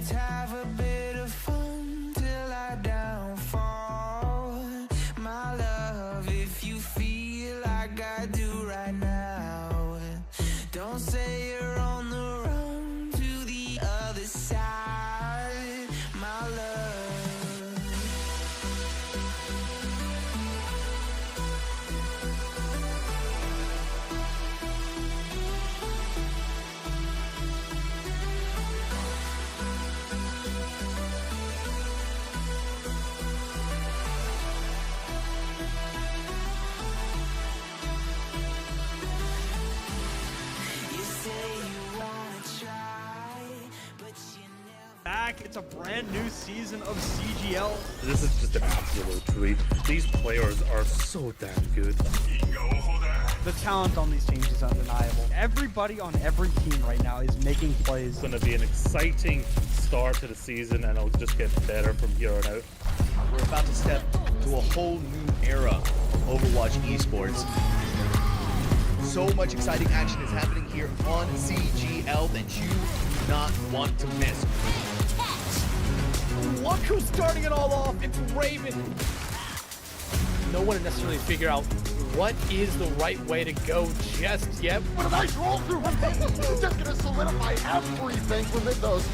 Let's have a bit of fun till I downfall. My love, if you feel like I do right now, don't say you're on the run to the other side, my love. Back, it's a brand new season of CGL. This is just an absolute treat. These players are so damn good. The talent on these teams is undeniable. Everybody on every team right now is making plays. It's going to be an exciting start to the season, and it'll just get better from here on out. We're about to step to a whole new era of Overwatch esports. So much exciting action is happening here on CGL that you do not want to miss. Look who's starting it all off, it's Raven. No one to necessarily figure out what is the right way to go just yet. What a nice roll through from Peyton. It's just gonna solidify everything for Mythos.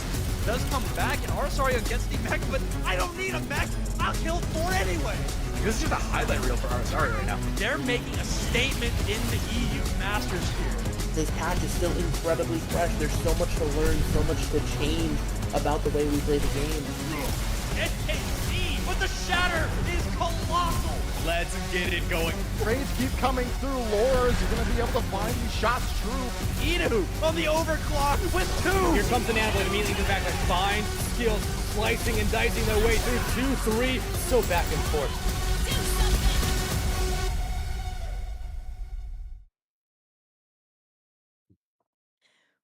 Does come back, and Arsario gets the mech, but I don't need a mech. I'll kill 4 anyway. This is just a highlight reel for Arsario right now. They're making a statement in the EU Masters here. This patch is still incredibly fresh. There's so much to learn, so much to change about the way we play the game. SKC, but the shatter is colossal. Let's get it going. Raids keep coming through. Lores is gonna be able to find these shots true. Idu on the overclock with 2. Here comes the Nambler, immediately goes back to fine skills, slicing and dicing their way through 2, 3, so back and forth.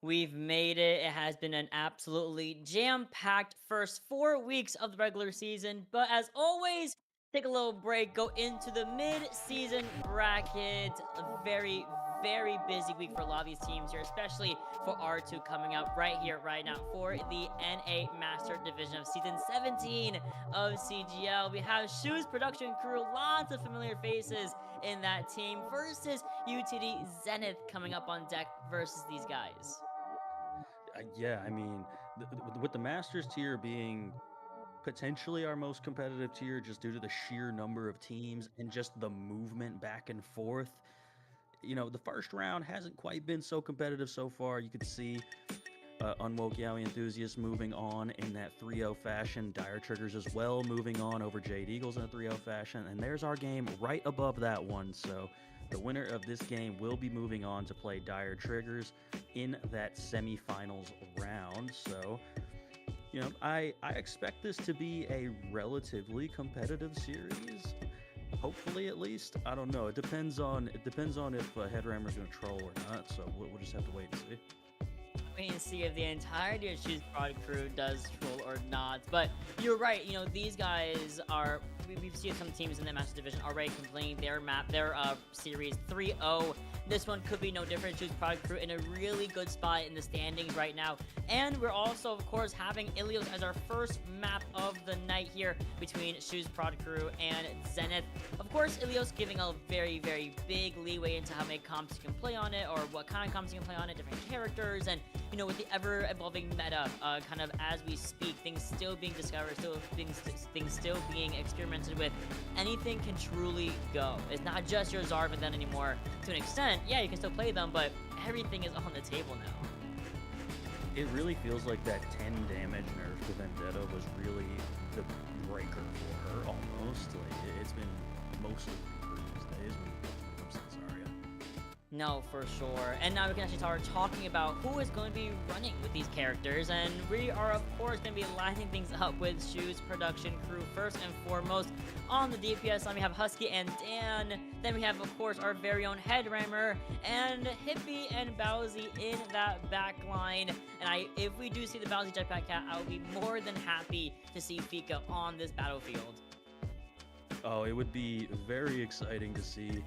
We've made it. It has been an absolutely jam-packed first 4 weeks of the regular season. But as always, take a little break, go into the mid-season bracket. A very, very busy week for a lot of these teams here, especially for R2 coming up right here, right now for the NA Master Division of Season 17 of CGL. We have Shoes production crew, lots of familiar faces in that team versus UTD Zenith coming up on deck versus these guys. Yeah, I mean, with the Masters tier being potentially our most competitive tier just due to the sheer number of teams and just the movement back and forth, you know, the first round hasn't quite been so competitive so far. You could see Unwoke Yowie Enthusiast moving on in that 3-0 fashion, Dire Triggers as well moving on over Jade Eagles in a 3-0 fashion, and there's our game right above that one. So the winner of this game will be moving on to play Dire Triggers in that semifinals round. So, you know, I expect this to be a relatively competitive series. Hopefully, at least. I don't know. It depends on if Headrammer's going to troll or not. So we'll just have to wait and see. Wait and see if the entirety of Shoes Prod crew does troll or not. But you're right, you know, these guys are, we've seen some teams in the Master Division already completing their series 3-0. This one could be no different. Shoes Prod crew in a really good spot in the standings right now. And we're also, of course, having Ilios as our first map of the night here between Shoes Prod crew and Zenith. Of course, Ilios giving a very, very big leeway into how many comps you can play on it, or what kind of comps you can play on it, different characters, and you know, with the ever-evolving meta, kind of as we speak, things still being discovered, things still being experimented with, anything can truly go. It's not just your Zarvan then anymore. To an extent, yeah, you can still play them, but everything is on the table now. It really feels like that 10 damage nerf to Vendetta was really the breaker for her, almost. Like, it's been mostly these days when it comes to Zarya. No, for sure. And now we can actually start talking about who is going to be running with these characters. And we are, of course, going to be lining things up with Shoes production crew first and foremost. On the DPS line, we have Husky and Dan. Then we have, of course, our very own Headrammer and Hippie and Bowsy in that back line. And if we do see the Bowsy Jetpack Cat, I will be more than happy to see Fika on this battlefield. Oh, it would be very exciting to see.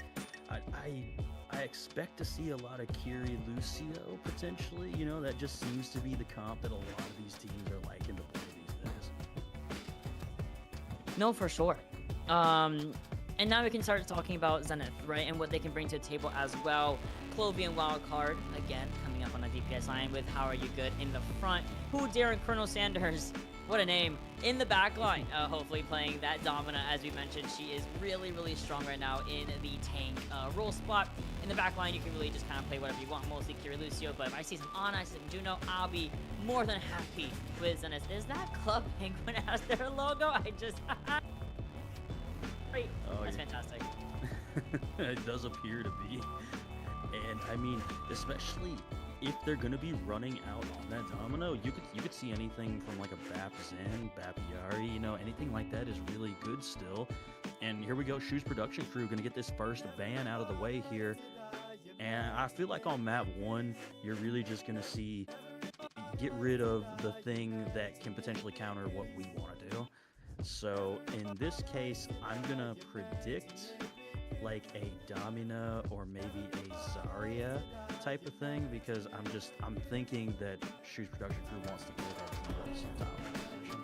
I expect to see a lot of Kiri Lucio potentially. You know, that just seems to be the comp that a lot of these teams are liking to No, for sure. And now we can start talking about Zenith, right, and what they can bring to the table as well. Clovian Wildcard, again, coming up on a DPS line with How Are You Good in the front. Who Darren Colonel Sanders, what a name, in the back line. Hopefully playing that Domina, as we mentioned. She is really, really strong right now in the tank role spot. In the back line, you can really just kind of play whatever you want, mostly Kira Lucio, but if I see some Ana, I see some Juno, I'll be more than happy with Zenith. Is that Club Penguin as their logo? I just... Great. Oh, That's fantastic. It does appear to be. And I mean, especially if they're gonna be running out on that Domino, you could see anything from like a Bap Zen, Bap Yari, you know, anything like that is really good still. And here we go, Shoes production crew gonna get this first ban out of the way here. And I feel like on map 1, you're really just gonna see get rid of the thing that can potentially counter what we want to do. So in this case, I'm gonna predict like a Domina or maybe a Zarya type of thing, because I'm thinking that Shoes production crew wants to build up some Domina position.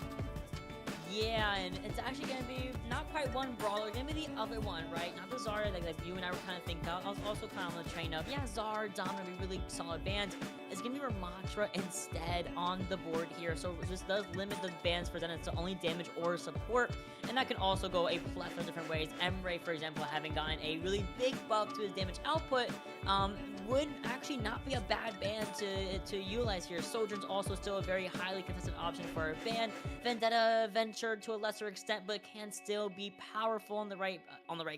Yeah, and it's actually going to be not quite one brawler, going to be the other one, right? Not the Zarya like you and I were kind of thinking. I was also kind of on the train of, yeah, Zar, Domina would be really solid bands. It's going to be Ramattra instead on the board here, so this does limit the bans for Zenith to only damage or support, and that can also go a plethora of different ways. Emre, for example, having gotten a really big buff to his damage output, would actually not be a bad band to utilize here. Sojourn's also still a very highly contested option for a ban. Vendetta ventured to a lesser extent, but can still be powerful on the right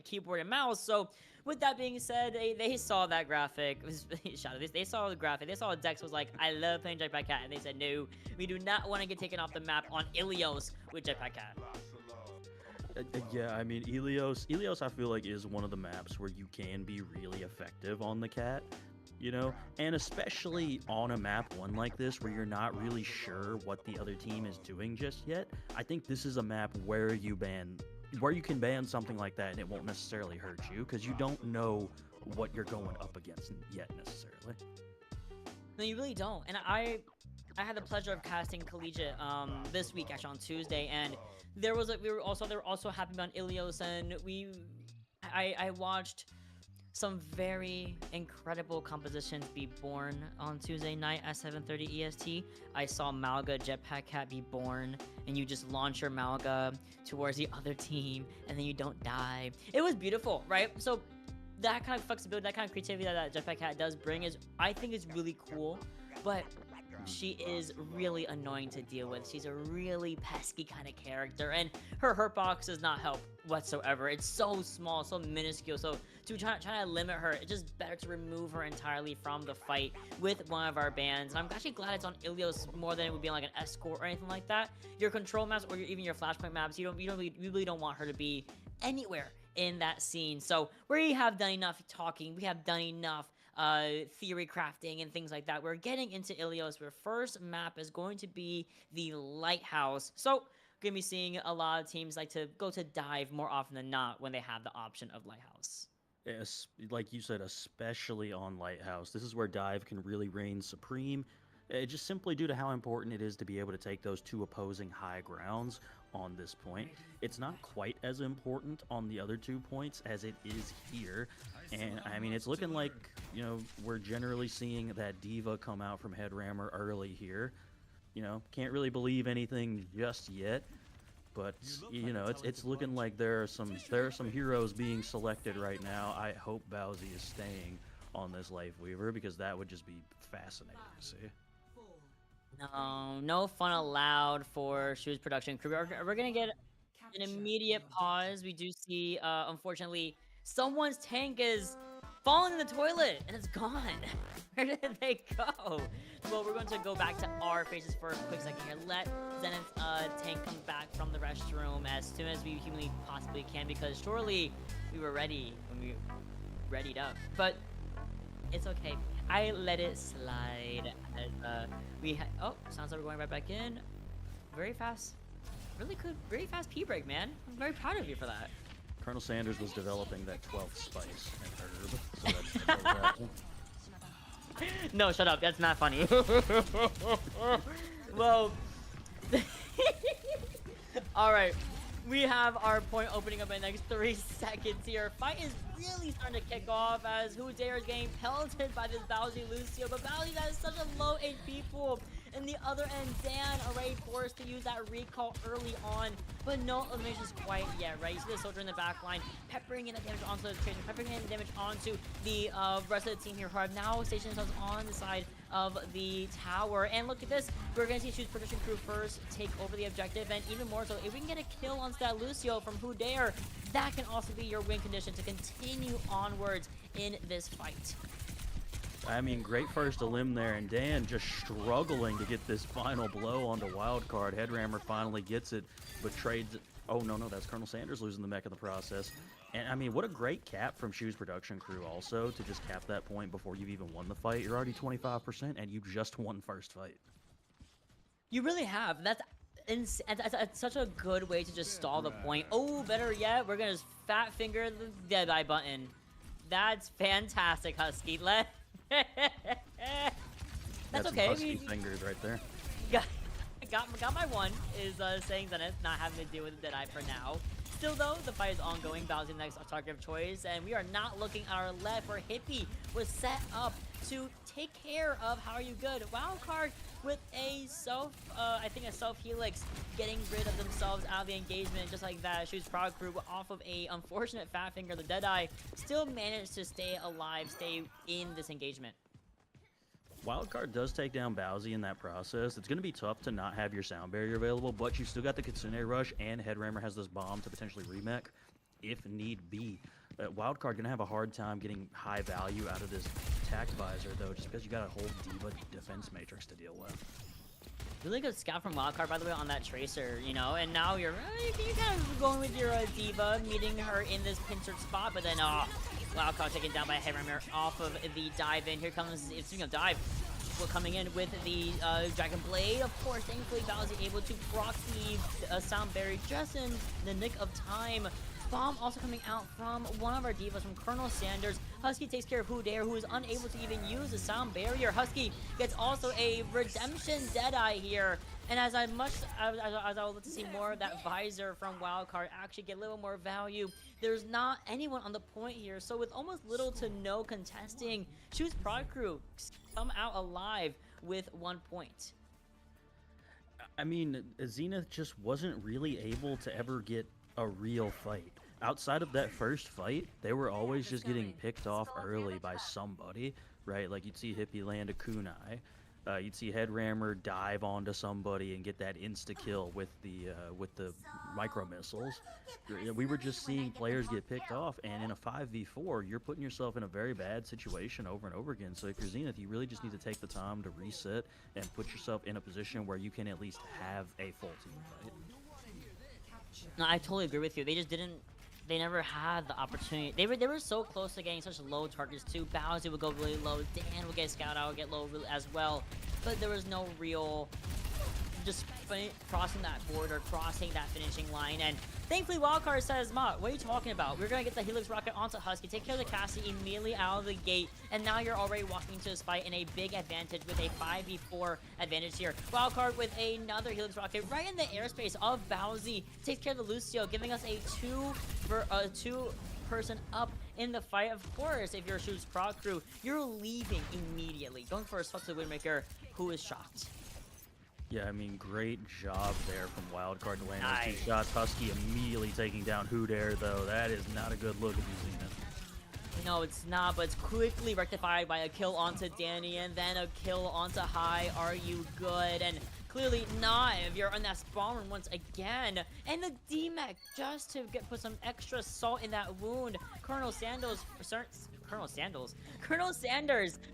keyboard and mouse. So with that being said, they saw that graphic. They saw the graphic. They saw Dex was like, I love playing Jetpack Cat, and they said, no, we do not want to get taken off the map on Ilios with Jetpack Cat. Yeah, I mean, Ilios, I feel like is one of the maps where you can be really effective on the cat, you know, and especially on a map 1 like this where you're not really sure what the other team is doing just yet. I think this is a map where you can ban something like that and it won't necessarily hurt you because you don't know what you're going up against yet necessarily. No, you really don't. And I had the pleasure of casting Collegiate this week, actually on Tuesday, and they were also happy about Ilios, and I watched some very incredible compositions be born on Tuesday night at 7:30 EST. I saw Malga Jetpack Cat be born, and you just launch your Malga towards the other team, and then you don't die. It was beautiful, right? So that kind of flexibility, that kind of creativity that Jetpack Cat does bring I think is really cool, but she is really annoying to deal with. She's a really pesky kind of character, and her hurt box does not help whatsoever. It's so small, so minuscule, so to try to limit her, it's just better to remove her entirely from the fight with one of our bans. And I'm actually glad it's on Ilios more than it would be like an escort or anything like that. Your control maps or even your flashpoint maps, you really don't want her to be anywhere in that scene. So we have done enough talking, we have done enough theory crafting and things like that. We're getting into Ilios, where first map is going to be the Lighthouse. So we're gonna be seeing a lot of teams like to go to dive more often than not when they have the option of Lighthouse. Yes, like you said, especially on Lighthouse. This is where dive can really reign supreme. Just simply due to how important it is to be able to take those two opposing high grounds on this point. It's not quite as important on the other 2 points as it is here. And I mean, it's looking like, you know, we're generally seeing that Diva come out from Headrammer early here. You know, can't really believe anything just yet. But, you know, it's looking like there are some heroes being selected right now. I hope Bowsy is staying on this Life Weaver, because that would just be fascinating to see. No fun allowed for Shoes production crew. We're gonna get an immediate pause. We do see, unfortunately, someone's tank is falling in the toilet and it's gone. Where did they go? Well, we're going to go back to our faces for a quick second here. Let Zenith's tank come back from the restroom as soon as we humanly possibly can, because surely we were ready when we readied up. But it's okay. I let it slide. Oh, sounds like we're going right back in. Very fast. Really good. Very fast P break, man. I'm very proud of you for that. Colonel Sanders was developing that 12th spice and herb, so that's happening. No, shut up. That's not funny. Well, all right. We have our point opening up in the next 3 seconds here. Fight is really starting to kick off as Hudair is getting pelted by this Bowsy Lucio, but Bowsy has such a low HP pool. In the other end, Dan already forced to use that recall early on, but no eliminations quite yet, right? You see the soldier in the back line peppering in the damage onto the trainer, peppering in the damage onto the rest of the team here who have now stationed themselves on the side of the tower. And look at this, we're going to see Choose Production Crew first take over the objective, and even more so, if we can get a kill on that Lucio from Hudair, that can also be your win condition to continue onwards in this fight. I mean, great first elim there, and Dan just struggling to get this final blow onto Wildcard. Headrammer finally gets it, but trades it. Oh, no, that's Colonel Sanders losing the mech in the process. And, I mean, what a great cap from Shoes Production Crew also to just cap that point before you've even won the fight. You're already 25%, and you just won first fight. You really have. That's such a good way to just stall the point. Oh, better yet, we're going to fat finger the Deadeye button. That's fantastic, Husky. That's okay. Husky fingers right there. Got my one, is saying Zenith not having to deal with the Deadeye for now. Still though, the fight is ongoing. Bowsy the next target of choice, and we are not looking at our left where Hippie was set up to take care of How Are You Good. Wildcard with a I think a self helix, getting rid of themselves out of the engagement just like that. Shoots Prog Crew off of a unfortunate fat finger. The Deadeye still managed to stay alive, stay in this engagement. Wildcard does take down Bowsy in that process. It's going to be tough to not have your sound barrier available, but you still got the Kitsune Rush, and Headrammer has this bomb to potentially remech if need be. Wildcard going to have a hard time getting high value out of this attack visor, though, just because you got a whole Diva defense matrix to deal with. Really good scout from Wildcard, by the way, on that Tracer, you know, and now you're kind of going with your Diva, meeting her in this pincered spot, but then, Wildcard taken down by Headrammer off of the dive in. Here comes, speaking of dive, we're coming in with the Dragon Blade. Of course, thankfully, Bowsy able to proc the sound barrier just in the nick of time. Bomb also coming out from one of our divas, from Colonel Sanders. Husky takes care of Hudair, who is unable to even use the sound barrier. Husky gets also a redemption Deadeye here. And as I would like to see more of that visor from Wildcard actually get a little more value, there's not anyone on the point here. So with almost little to no contesting, Choose Prod Crew come out alive with 1 point. I mean, Zenith just wasn't really able to ever get a real fight. Outside of that first fight, they were always just getting picked off early by somebody, right? Like you'd see Hippie land a kunai. You'd see Headrammer dive onto somebody and get that insta-kill with the micro missiles. We were just seeing players get picked off, and in a 5v4, you're putting yourself in a very bad situation over and over again. So if you're Zenith, you really just need to take the time to reset and put yourself in a position where you can at least have a full team fight. No, I totally agree with you. They just didn't. They never had the opportunity. They were so close to getting such low targets too. Bowsy would go really low. Dan would get scout out, get low as well. But there was no real just crossing that border, crossing that finishing line. And thankfully, Wildcard says, "Ma, what are you talking about? We're gonna get the Helix Rocket onto Husky, take care of the Cassie immediately out of the gate, and now you're already walking into this fight in a big advantage with a 5v4 advantage here." Wildcard with another Helix Rocket right in the airspace of Bowsy, takes care of the Lucio, giving us a two-person up in the fight. Of course, if you're Shoes Prod Crew, you're leaving immediately, going for a swap to the Windmaker, who is shocked. Yeah, I mean, great job there from Wildcard to land those 2 shots. Husky immediately taking down Hudair, though. That is not a good look if you've seen it. No, it's not, but it's quickly rectified by a kill onto Danny and then a kill onto High. Are You Good? And clearly not if you're on that spawn run once again. And the D-Mech just to put some extra salt in that wound. Colonel Sanders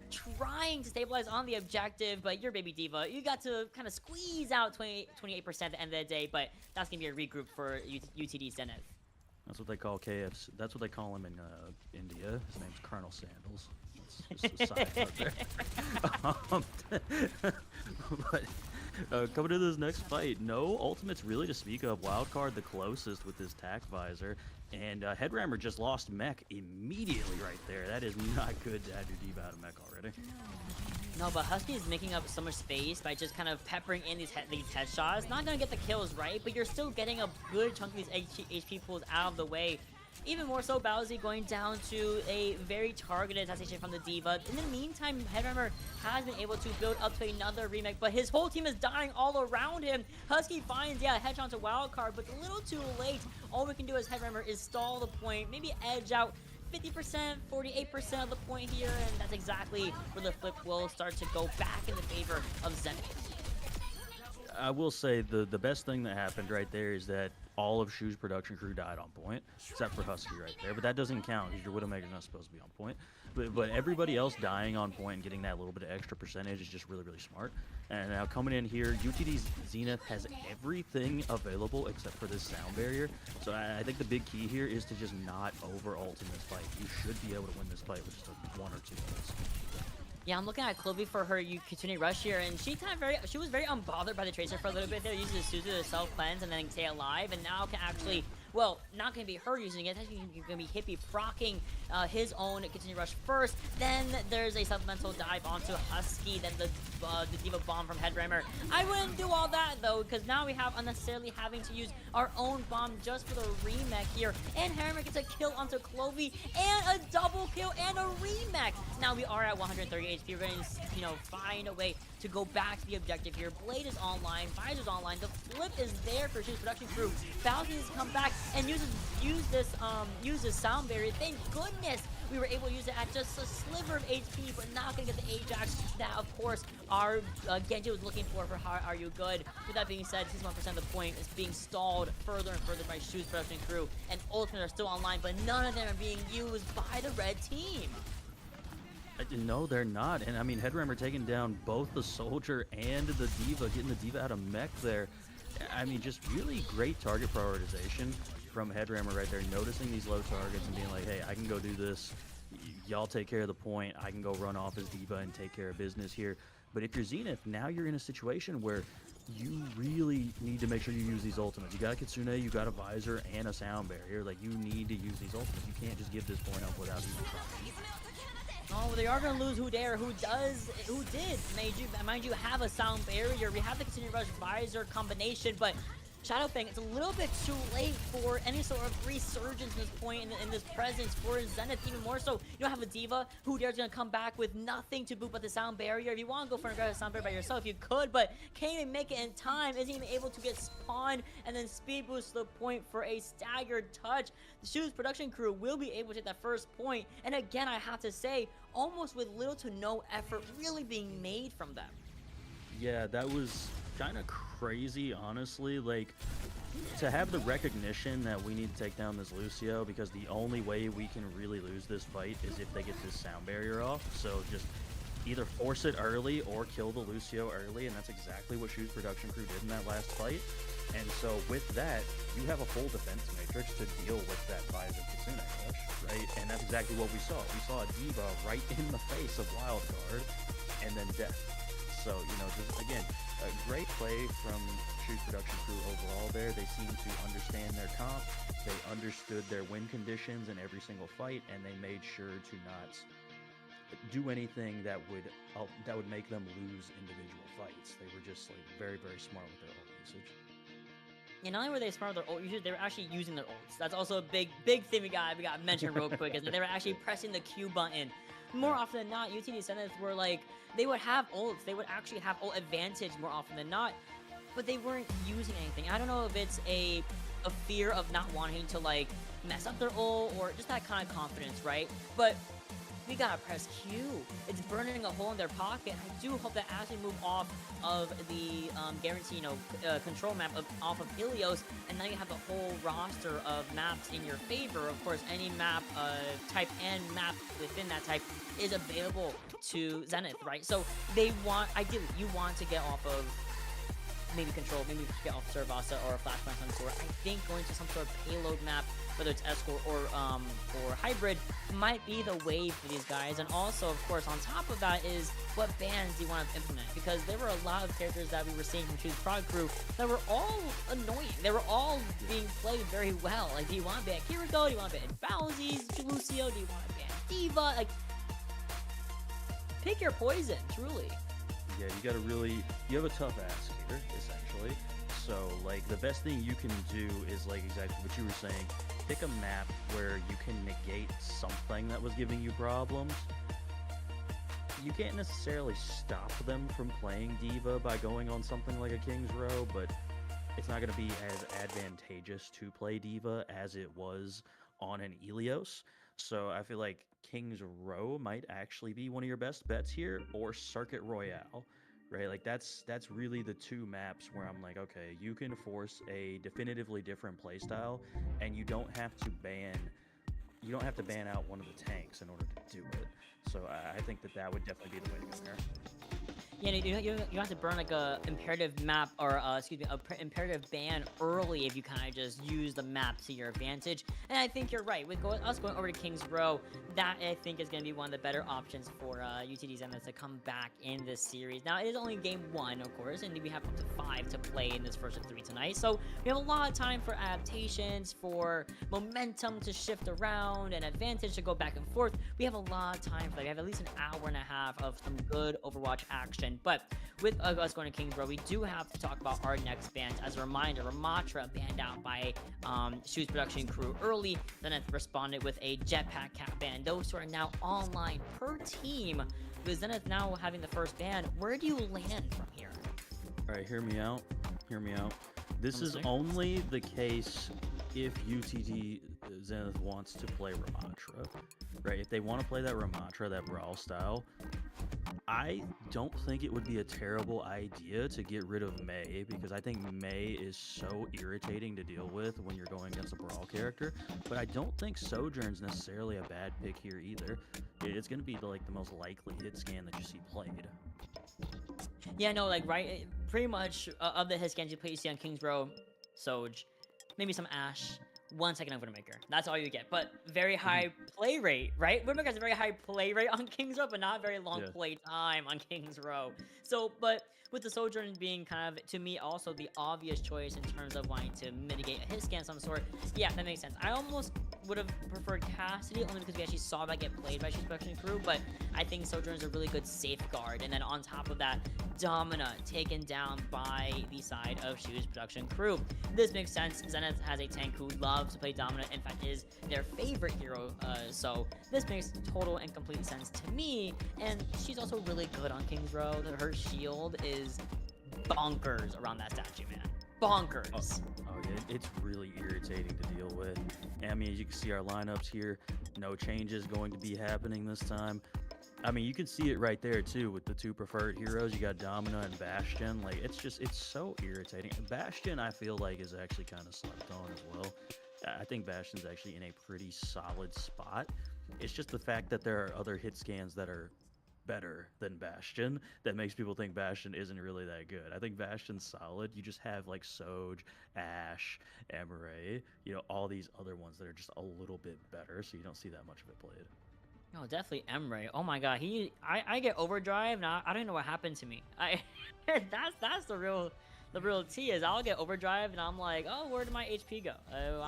trying to stabilize on the objective, but you're Baby Diva. You got to kind of squeeze out 28% at the end of the day, but that's going to be a regroup for UTD Zenith. That's what they call KFC. That's what they call him in India. His name's Colonel Sandals. That's just a side note there. But Coming to this next fight, no ultimates really to speak of. Wildcard the closest with his tack visor, and Headrammer just lost mech immediately right there. That is not good to have your diva out of mech already. No, but Husky is making up so much space by just kind of peppering in these headshots. Not gonna get the kills, right? But you're still getting a good chunk of these HP pools out of the way. Even more so, Bowsy going down to a very targeted assassination from the diva. In the meantime, Headrammer has been able to build up to another remake, but his whole team is dying all around him. Husky finds, yeah, headshot to Wildcard, but a little too late. All we can do as Headrammer is stall the point, maybe edge out 50%, 48% of the point here, and that's exactly where the flip will start to go back in the favor of Zenith. I will say the best thing that happened right there is that all of Shu's production crew died on point, except for Husky right there. But that doesn't count because your Widowmaker's not supposed to be on point. But everybody else dying on point and getting that little bit of extra percentage is just really, really smart. And now coming in here, UTD Zenith has everything available except for this sound barrier. So I think the big key here is to just not over-ult in this fight. You should be able to win this fight with just one or two ults. Yeah, I'm looking at Clovey for her Kitsune Rush here, and she was very unbothered by the Tracer for a little bit there, using the Suzu to self-cleanse and then stay alive, and now can actually, well, not going to be her using it, it's actually going to be Hippie proccing his own Kitsune Rush first, then there's a supplemental dive onto Husky, then the Diva Bomb from Headrammer. I wouldn't do all that, though, because now we have unnecessarily having to use our own bomb just for the remake here, and Headrammer gets a kill onto Clovey, and a double kill, and a remake. Now we are at 130 HP. We're going to, you know, find a way to go back to the objective here. Blade is online, Visor's online, the flip is there for Shu's production crew. Falcon has come back and use this sound barrier. Thank goodness we were able to use it at just a sliver of HP, but not going to get the Ajax that, of course, our Genji was looking for How Are You Good. With that being said, 61% of the point is being stalled further and further by Shu's production crew, and ultimates are still online, but none of them are being used by the red team. No, they're not. And I mean, Headrammer taking down both the Soldier and the Diva, getting the Diva out of mech there. I mean, just really great target prioritization from Headrammer right there, noticing these low targets and being like, hey, I can go do this. Y'all take care of the point. I can go run off as Diva and take care of business here. But if you're Zenith, now you're in a situation where you really need to make sure you use these ultimates. You got a Kitsune, you got a Visor, and a sound barrier. Like, you need to use these ultimates. You can't just give this point up without even trying. Oh, they are going to lose who did, mind you, have a sound barrier. We have the Kitsune Rush Visor combination, but Shadowfang, it's a little bit too late for any sort of resurgence in this point in this presence for Zenith. Even more so, you don't have a Diva who dares going to come back with nothing to boot but the sound barrier. If you want to go for an aggressive sound barrier by yourself, you could, but can't even make it in time. Isn't even able to get spawned and then speed boost the point for a staggered touch. The Shu's production crew will be able to take that first point, and again, I have to say, almost with little to no effort really being made from them. Yeah, that was kind of crazy, honestly. Like, to have the recognition that we need to take down this Lucio, because the only way we can really lose this fight is if they get this sound barrier off. So just either force it early or kill the Lucio early, and that's exactly what Shu's production crew did in that last fight. And so with that, you have a full defense matrix to deal with that Visor Kitsune rush, right? And that's exactly what we saw. We saw a Diva right in the face of Wildcard, and then death. So, you know, just, again, a great play from Shu's production crew overall there. They seem to understand their comp. They understood their win conditions in every single fight, and they made sure to not do anything that would make them lose individual fights. They were just, like, very, very smart with their ult usage. And not only were they smart with their ult usage, they were actually using their ults. That's also a big thing we got mentioned real quick, is that they were actually pressing the Q button. More often than not, UTD Zenith were like, they would have ults. They would actually have ult advantage more often than not, but they weren't using anything. I don't know if it's a fear of not wanting to, like, mess up their ult or just that kind of confidence, right? But we gotta press Q. It's burning a hole in their pocket. I do hope that as we move off of the guarantee, control map off of Helios, and now you have the whole roster of maps in your favor. Of course, any map type and map within that type is available to Zenith, right? So ideally, you want to get off of maybe Control, maybe get off Servasa or a Flashpoint on sort. I think going to some sort of payload map, whether it's escort or hybrid, might be the wave for these guys. And also, of course, on top of that is what bans do you want to implement? Because there were a lot of characters that we were seeing from Choose Prod Crew that were all annoying. They were all being played very well. Like, do you want to ban Kiriko? Do you want to ban Bowsies, Lucio? Do you want to ban Diva? Like, pick your poison, truly. Yeah, you have a tough ask here, essentially. So, like, the best thing you can do is, like, exactly what you were saying. Pick a map where you can negate something that was giving you problems. You can't necessarily stop them from playing Diva by going on something like a King's Row, but it's not going to be as advantageous to play Diva as it was on an Ilios. So I feel like King's Row might actually be one of your best bets here, or Circuit Royale, right? Like that's really the two maps where I'm like, okay, you can force a definitively different playstyle, and you don't have to ban out one of the tanks in order to do it. So I think that would definitely be the way to go there. Yeah, you have to burn like a imperative map, or imperative ban early if you kind of just use the map to your advantage. And I think you're right. With us going over to King's Row, that I think is going to be one of the better options for UTD Zenith to come back in this series. Now, it is only game 1, of course, and we have up to 5 to play in this first of 3 tonight. So we have a lot of time for adaptations, for momentum to shift around, and advantage to go back and forth. We have a lot of time for that. We have at least an hour and a half of some good Overwatch action. But with us going to King's Row, we do have to talk about our next bans. As a reminder, Ramatra banned out by Shoes Production Crew early, then it responded with a Jetpack Cat ban. Those two are now online per team. With Zenith now having the first ban, where do you land from here? All right, hear me out. This is only the case if UTD Zenith wants to play Ramatra, right? If they want to play that Ramatra, that Brawl style, I don't think it would be a terrible idea to get rid of Mei, because I think Mei is so irritating to deal with when you're going against a Brawl character. But I don't think Sojourn's necessarily a bad pick here either. It's going to be the most likely hit scan that you see played. Yeah, no, like, right, pretty much of the hit scans you see on King's Row, Soj, maybe some Ashe, 1 second of Widowmaker. That's all you get. But very high play rate, right? Widowmaker has a very high play rate on King's Row, but not very long play time on King's Row. So, but with the Sojourn being kind of, to me, also the obvious choice in terms of wanting to mitigate a hit scan of some sort, yeah, that makes sense. I almost would have preferred Cassidy, only because we actually saw that get played by Shoes Production Crew, but I think Sojourn is a really good safeguard. And then on top of that, Domina taken down by the side of Shoes Production Crew. This makes sense. Zenith has a tank who loves to play Domina, in fact is their favorite hero, so this makes total and complete sense to me. And she's also really good on King's Row. Her shield is bonkers around that statue, man. Bonkers. Oh yeah, it's really irritating to deal with. And I mean, as you can see our lineups here, no changes going to be happening this time. I mean, you can see it right there too with the 2 preferred heroes. You got Domina and Bastion. Like, it's so irritating. Bastion, I feel like, is actually kind of slept on as well. I think Bastion's actually in a pretty solid spot. It's just the fact that there are other hit scans that are better than Bastion that makes people think Bastion isn't really that good. I think Bastion's solid. You just have like Soj, Ashe, Emre, all these other ones that are just a little bit better, so you don't see that much of it played. No, definitely Emre. Oh my god, I get overdrive now. I don't know what happened to me. That's the real tea is I'll get overdrive and I'm like, oh, where did my HP go?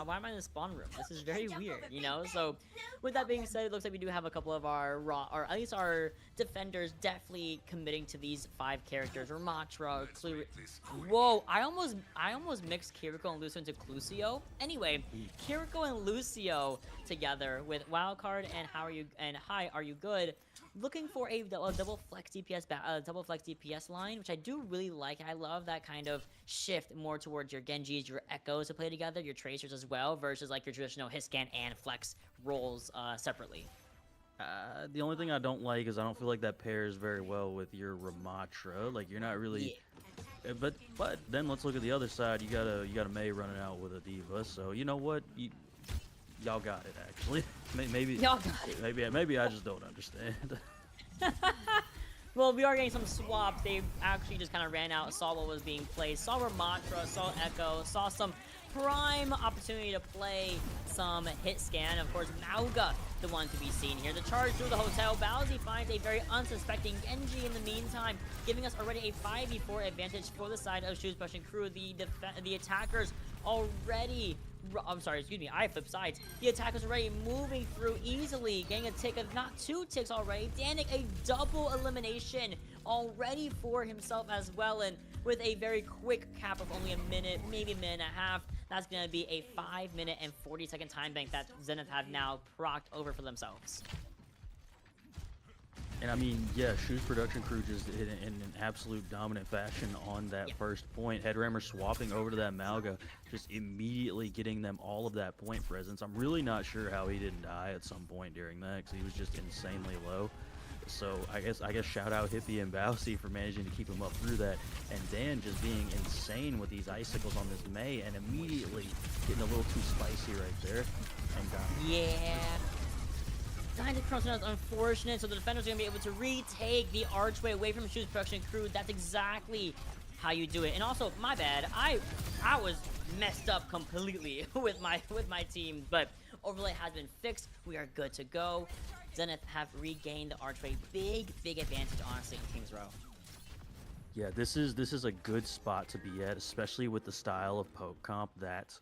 Why am I in the spawn room? This is very weird, So with that being said, it looks like we do have a couple of our or at least our defenders definitely committing to these 5 characters. Ramatra, whoa, I almost mixed Kiriko and Lucio into Clucio. Anyway, Kiriko and Lucio together with Wildcard and Hi, Are You Good? Looking for a double flex DPS line, which I do really like. I love that kind of shift more towards your Genjis, your Echoes to play together, your Tracers as well, versus like your traditional hit scan and flex roles separately. The only thing I don't like is I don't feel like that pairs very well with your Ramatra. Like, you're not really. Yeah. But then let's look at the other side. You got a Mei running out with a Diva. So you know what? Y'all got it, actually. Maybe y'all got it. Maybe I just don't understand. Well, we are getting some swaps. They actually just kind of ran out, saw what was being played, saw Ramatra, saw Echo, saw some prime opportunity to play some hit scan. Of course, Mauga, the one to be seen here. The charge through the hotel. Bowsy finds a very unsuspecting Genji in the meantime, giving us already a 5v4 advantage for the side of Shoes Brush and crew. The attackers already... I'm sorry, excuse me, I flip sides. The attackers already moving through easily, getting a tick of not 2 ticks already. Danik, a double elimination already for himself as well, and with a very quick cap of only a minute, maybe a minute and a half, that's going to be a 5-minute and 40-second time bank that Zenith have now procced over for themselves. And I mean, yeah, Shoes production crew just in an absolute dominant fashion on that first point. Headrammer swapping over to that Malga, just immediately getting them all of that point presence. I'm really not sure how he didn't die at some point during that, because he was just insanely low. So I guess shout out Hippie and Bowsy for managing to keep him up through that, and Dan just being insane with these icicles on this May and immediately getting a little too spicy right there and dying. Yeah. Dying to Crossing is unfortunate, so the defenders are going to be able to retake the archway away from Shoes production crew. That's exactly how you do it. And also, my bad, I was messed up completely with my team, but overlay has been fixed. We are good to go. Zenith have regained the archway. Big advantage, honestly, in King's Row. Yeah, this is a good spot to be at, especially with the style of poke comp that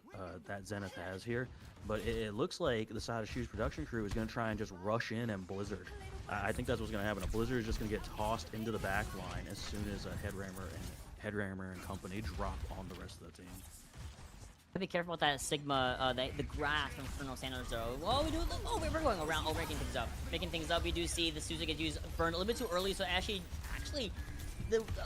Zenith has here. But it looks like the side of Shoes production crew is going to try and just rush in and blizzard. I think that's what's going to happen. A blizzard is just going to get tossed into the back line as soon as Headrammer and company drop on the rest of the team. Be careful with that Sigma, the grass from Colonel Sanders though. Well, we're going around, making things up. Making things up, we do see the Suzu get used, burned a little bit too early, so actually,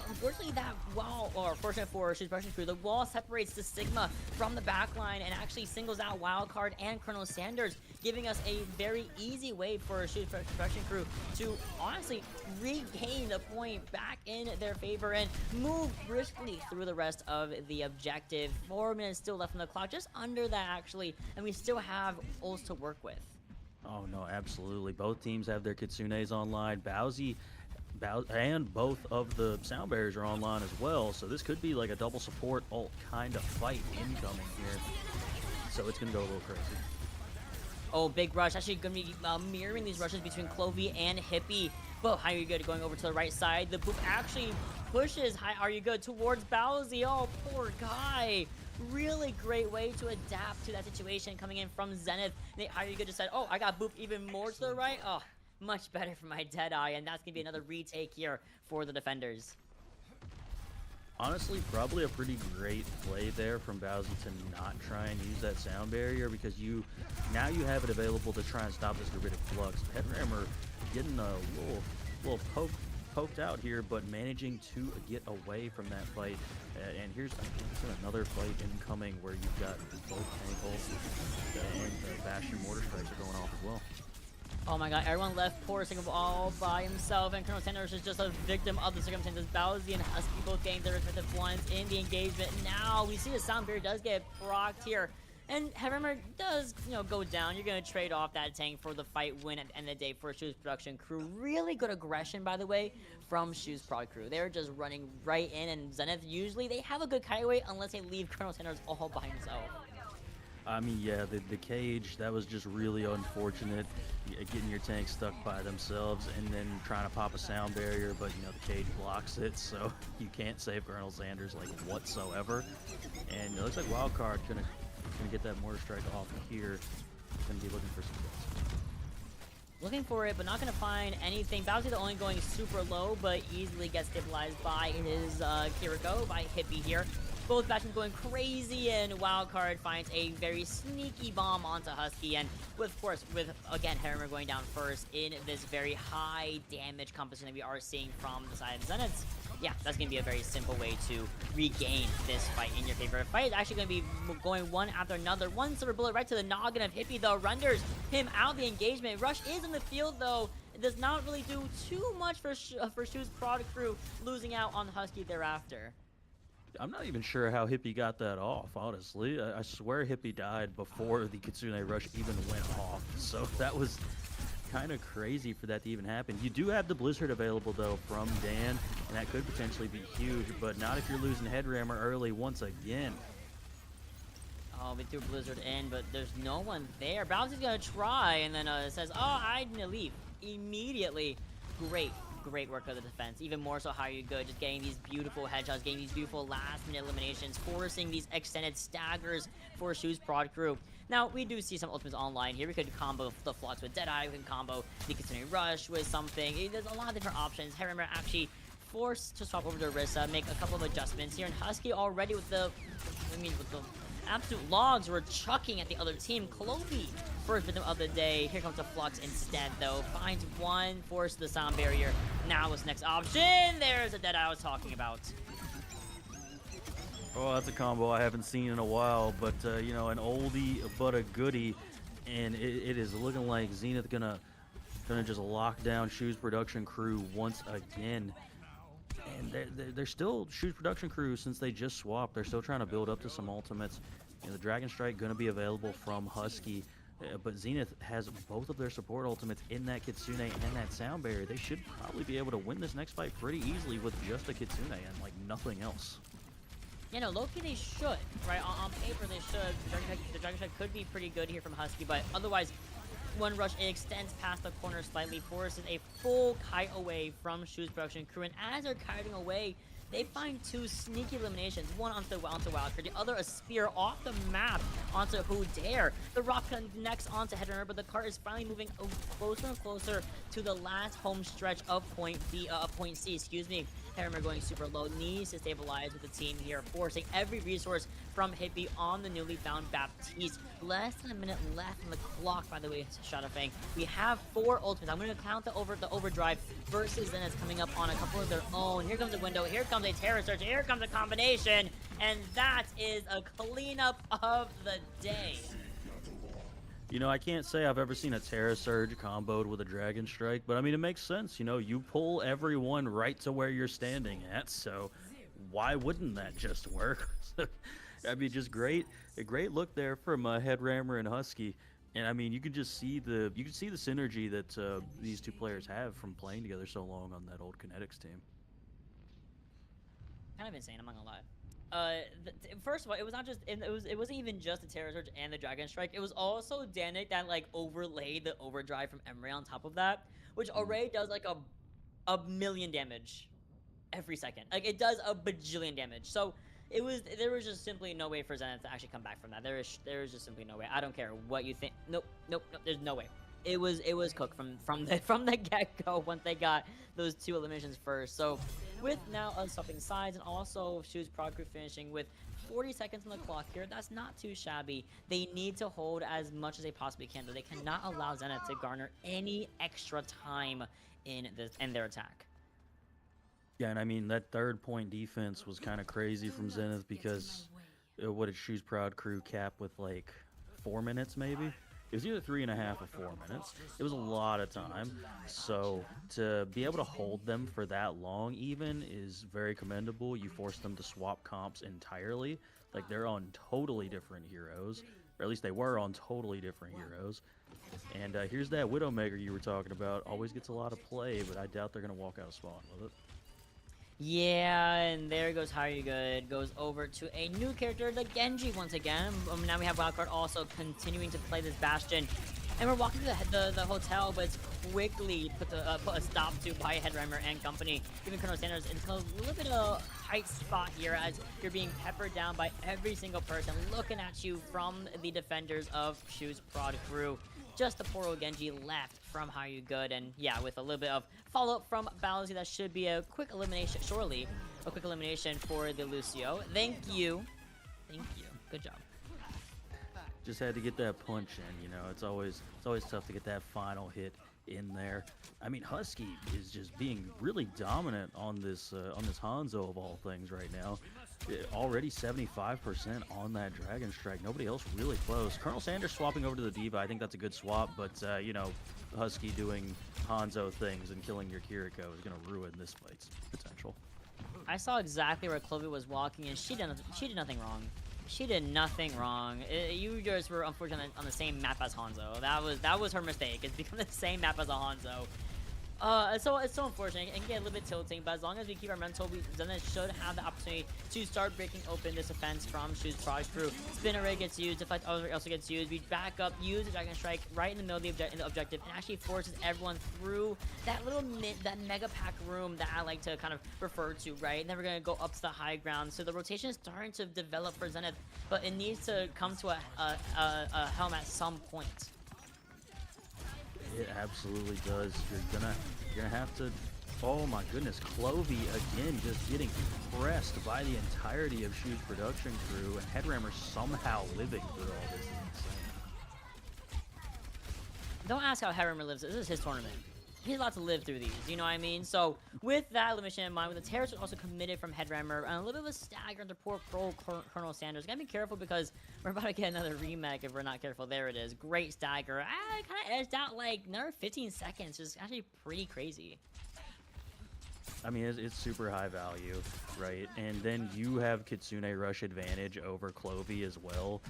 unfortunately that wall, or fortunate for Shoes Brushing crew, the wall separates the Sigma from the back line and actually singles out Wildcard and Colonel Sanders, giving us a very easy way for Shoes Brushing crew to honestly regain the point back in their favor and move briskly through the rest of the objective. 4 minutes still left on the clock, just under that actually, and we still have ults to work with. Oh no, absolutely. Both teams have their Kitsunes online. Bowsy and both of the sound barriers are online as well, so this could be like a double support ult kind of fight incoming here. So it's gonna go a little crazy. Oh, big rush. Actually gonna be mirroring these rushes between Clovey and Hippie. But How Are You Good going over to the right side. The boop actually pushes How Are You Good towards Bowsy. Oh, poor guy. Really great way to adapt to that situation coming in from Zenith. How Are You Good just said, oh, I got booped even more to the right. Oh, much better for my Deadeye, and that's gonna be another retake here for the defenders. Honestly, probably a pretty great play there from Bowsy to not try and use that sound barrier, because now you have it available to try and stop this Gravitic Flux. Headrammer getting a little poked out here, but managing to get away from that fight. And here's another fight incoming where you've got both ankles and the Bastion Mortar Strikes are going off as well. Oh my god, everyone left poor Singapore all by himself, and Colonel Sanders is just a victim of the circumstances. Bowsy and Husky both getting their respective ones in the engagement. Now we see the sound barrier does get procced here, and Headrammer does, go down. You're going to trade off that tank for the fight win at the end of the day for Shoes production crew. Really good aggression, by the way, from Shoes prod crew. They're just running right in, and Zenith, usually they have a good kiteway unless they leave Colonel Sanders all by himself. I mean, yeah, the cage, that was just really unfortunate, getting your tank stuck by themselves and then trying to pop a sound barrier, but, the cage blocks it, so you can't save Colonel Sanders, like, whatsoever. And it looks like Wildcard gonna get that Mortar Strike off here. Gonna be looking for some hits. Looking for it, but not going to find anything. Bowsy the only going super low, but easily gets stabilized by his Kiriko, by Hippie here. Both Bastions going crazy, and Wildcard finds a very sneaky bomb onto Husky, and of course, with again Headrammer going down first in this very high damage composition that we are seeing from the side of Zenith. Yeah, that's going to be a very simple way to regain this fight in your favor. The fight is actually going to be going one after another. One silver bullet right to the noggin of Hippie, though, renders him out of the engagement. Rush is in the field, though. It does not really do too much for Shoes prod crew, losing out on Husky thereafter. I'm not even sure how Hippie got that off, honestly. I swear Hippie died before the Kitsune Rush even went off. So that was kind of crazy for that to even happen. You do have the Blizzard available, though, from Dan, and that could potentially be huge, but not if you're losing Headrammer early once again. Oh, we threw Blizzard in, but there's no one there. Bowser's gonna try, and then says, oh, I need to leave immediately. Great work of the defense. Even more so how you good. Just getting these beautiful headshots, getting these beautiful last-minute eliminations, forcing these extended staggers for Shoes Prod Crew. Now, we do see some ultimates online here. We could combo the Flux with Deadeye. We can combo the Continuing Rush with something. There's a lot of different options. Headrunner actually forced to swap over to Orisa, make a couple of adjustments here. And Husky already with the absolute logs were chucking at the other team. Clovey, first victim of the day. Here comes the Flux instead, though. Finds one, forces the sound barrier. Now what's next option? There's the Deadeye I was talking about. Oh, that's a combo I haven't seen in a while, but you know, an oldie but a goodie, and it is looking like Zenith gonna just lock down Shoes Production Crew once again. And they're still Shoes Production Crew since they just swapped. They're still trying to build up to some ultimates. You know, the Dragon Strike gonna be available from Husky, but Zenith has both of their support ultimates in that Kitsune and that sound barrier. They should probably be able to win this next fight pretty easily with just a Kitsune and like nothing else. You know, low-key they should, right? On paper they should. The Dragon Strike could be pretty good here from Husky, but otherwise, one rush, it extends past the corner slightly, forces a full kite away from Shoes Production Crew, and as they're kiting away, they find two sneaky eliminations. One onto Wildcard, the other a spear off the map onto Who Dare. The rock connects onto Headrunner, but the cart is finally moving closer and closer to the last home stretch of point C, excuse me. Headrunner going super low, needs to stabilize with the team here, forcing every resource from Hippie on the newly found Baptiste. Less than a minute left on the clock, by the way, Shadowfang. We have 4 ultimates. I'm going to count the overdrive versus Zenith coming up on a couple of their own. Here comes a window, here comes a Terror Surge, here comes a combination, and that is a cleanup of the day. You know, I can't say I've ever seen a Terra Surge comboed with a Dragon Strike, but I mean, it makes sense. You know, you pull everyone right to where you're standing at, so why wouldn't that just work? I mean, just a great look there from Headrammer and Husky. And I mean, you could just see the synergy that these two players have from playing together so long on that old Kinetics team. Kind of insane, I'm not gonna lie. First of all, it was not just it wasn't even just the Terror Surge and the Dragon Strike. It was also Danik that like overlaid the overdrive from Emre on top of that, which already does like a million damage every second. Like it does a bajillion damage. So there was just simply no way for Zenith to actually come back from that. There is just simply no way. I don't care what you think. Nope. There's no way. It was cooked from the get-go once they got those 2 eliminations first. So with now swapping sides and also Shoes Prod Crew finishing with 40 seconds on the clock here, that's not too shabby. They need to hold as much as they possibly can, though. They cannot allow Zenith to garner any extra time in their attack. Yeah, and I mean, that 3rd point defense was kind of crazy from Zenith because what did Shoes Proud Crew cap with, like 4 minutes maybe? It was either 3.5 or 4 minutes. It was a lot of time. So to be able to hold them for that long even is very commendable. You force them to swap comps entirely. Like they're on totally different heroes, or at least they were on totally different heroes. And here's that Widowmaker you were talking about. Always gets a lot of play, but I doubt they're going to walk out spawn with it. Yeah, and there goes How You Good. Goes over to a new character, the Genji, once again. Now we have Wildcard also continuing to play this Bastion. And we're walking to the hotel, but it's quickly put a stop to by Headrammer and company. Giving Colonel Sanders into a little bit of a tight spot here as you're being peppered down by every single person looking at you from the defenders of Shoes Prod Crew. Just the poor old Genji left from How You Good, and yeah, with a little bit of follow-up from Balazi, that should be a quick elimination, surely a quick elimination for the Lucio. Thank you. Good job. Just had to get that punch in, you know. It's always tough to get that final hit in there. I mean, Husky is just being really dominant on this Hanzo of all things right now. Already 75% on that Dragon Strike. Nobody else really close. Colonel Sanders swapping over to the Diva. I think that's a good swap, but you know, Husky doing Hanzo things and killing your Kiriko is going to ruin this fight's potential. I saw exactly where Clovey was walking, and she did nothing wrong. She did nothing wrong. You just were unfortunately on the same map as Hanzo. That was her mistake. It's become the same map as a Hanzo. So it's so unfortunate. It can get a little bit tilting, but as long as we keep our mental, Zenith should have the opportunity to start breaking open this offense from Shoes Product Crew. Spin array gets used, Deflect also gets used. We back up, use the Dragon Strike right in the middle of the objective, and actually forces everyone through that little that mega pack room that I like to kind of refer to, right? And then we're gonna go up to the high ground. So the rotation is starting to develop for Zenith, but it needs to come to a helm at some point. It absolutely does. You're gonna have to. Oh my goodness, Clovey again just getting pressed by the entirety of Shoes Production Crew, and Headrammer somehow living through all this. Is insane. Don't ask how Headrammer lives. This is his tournament. He's allowed to live through these, you know what I mean? So, with that mission in mind, with the terrorists also committed from Headrammer, and a little bit of a stagger into poor Colonel Sanders. Gotta be careful because we're about to get another remake if we're not careful. There it is. Great stagger. Kind of edged out like another 15 seconds. It's actually pretty crazy. I mean, it's super high value, right? And then you have Kitsune Rush advantage over Clovey as well.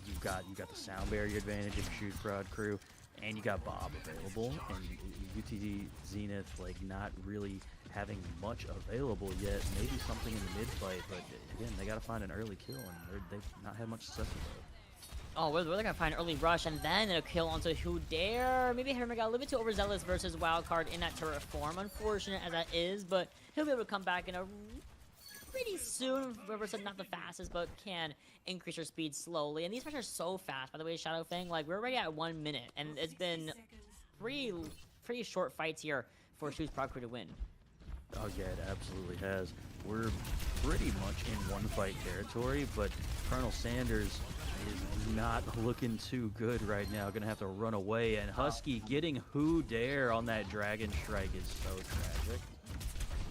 You got the sound barrier advantage of Shoes Prod Crew, and you got Bob available, and UTD Zenith like not really having much available yet. Maybe something in the mid fight, but again, they got to find an early kill, and they've not had much success with it. Oh, we're gonna find an early rush and then a kill onto Who Dare. Maybe Headrammer got a little bit too overzealous versus Wildcard in that turret form. Unfortunate as that is, but he'll be able to come back in a pretty soon. Reverse not the fastest, but can increase your speed slowly. And these matches are so fast. By the way, Shadow Fang, like we're already at 1 minute, and it's been pretty short fights here for Shoes Pro Crew to win. Oh yeah, it absolutely has. We're pretty much in one fight territory, but Colonel Sanders is not looking too good right now. Gonna have to run away, and Husky getting Who Dare on that Dragon Strike is so tragic.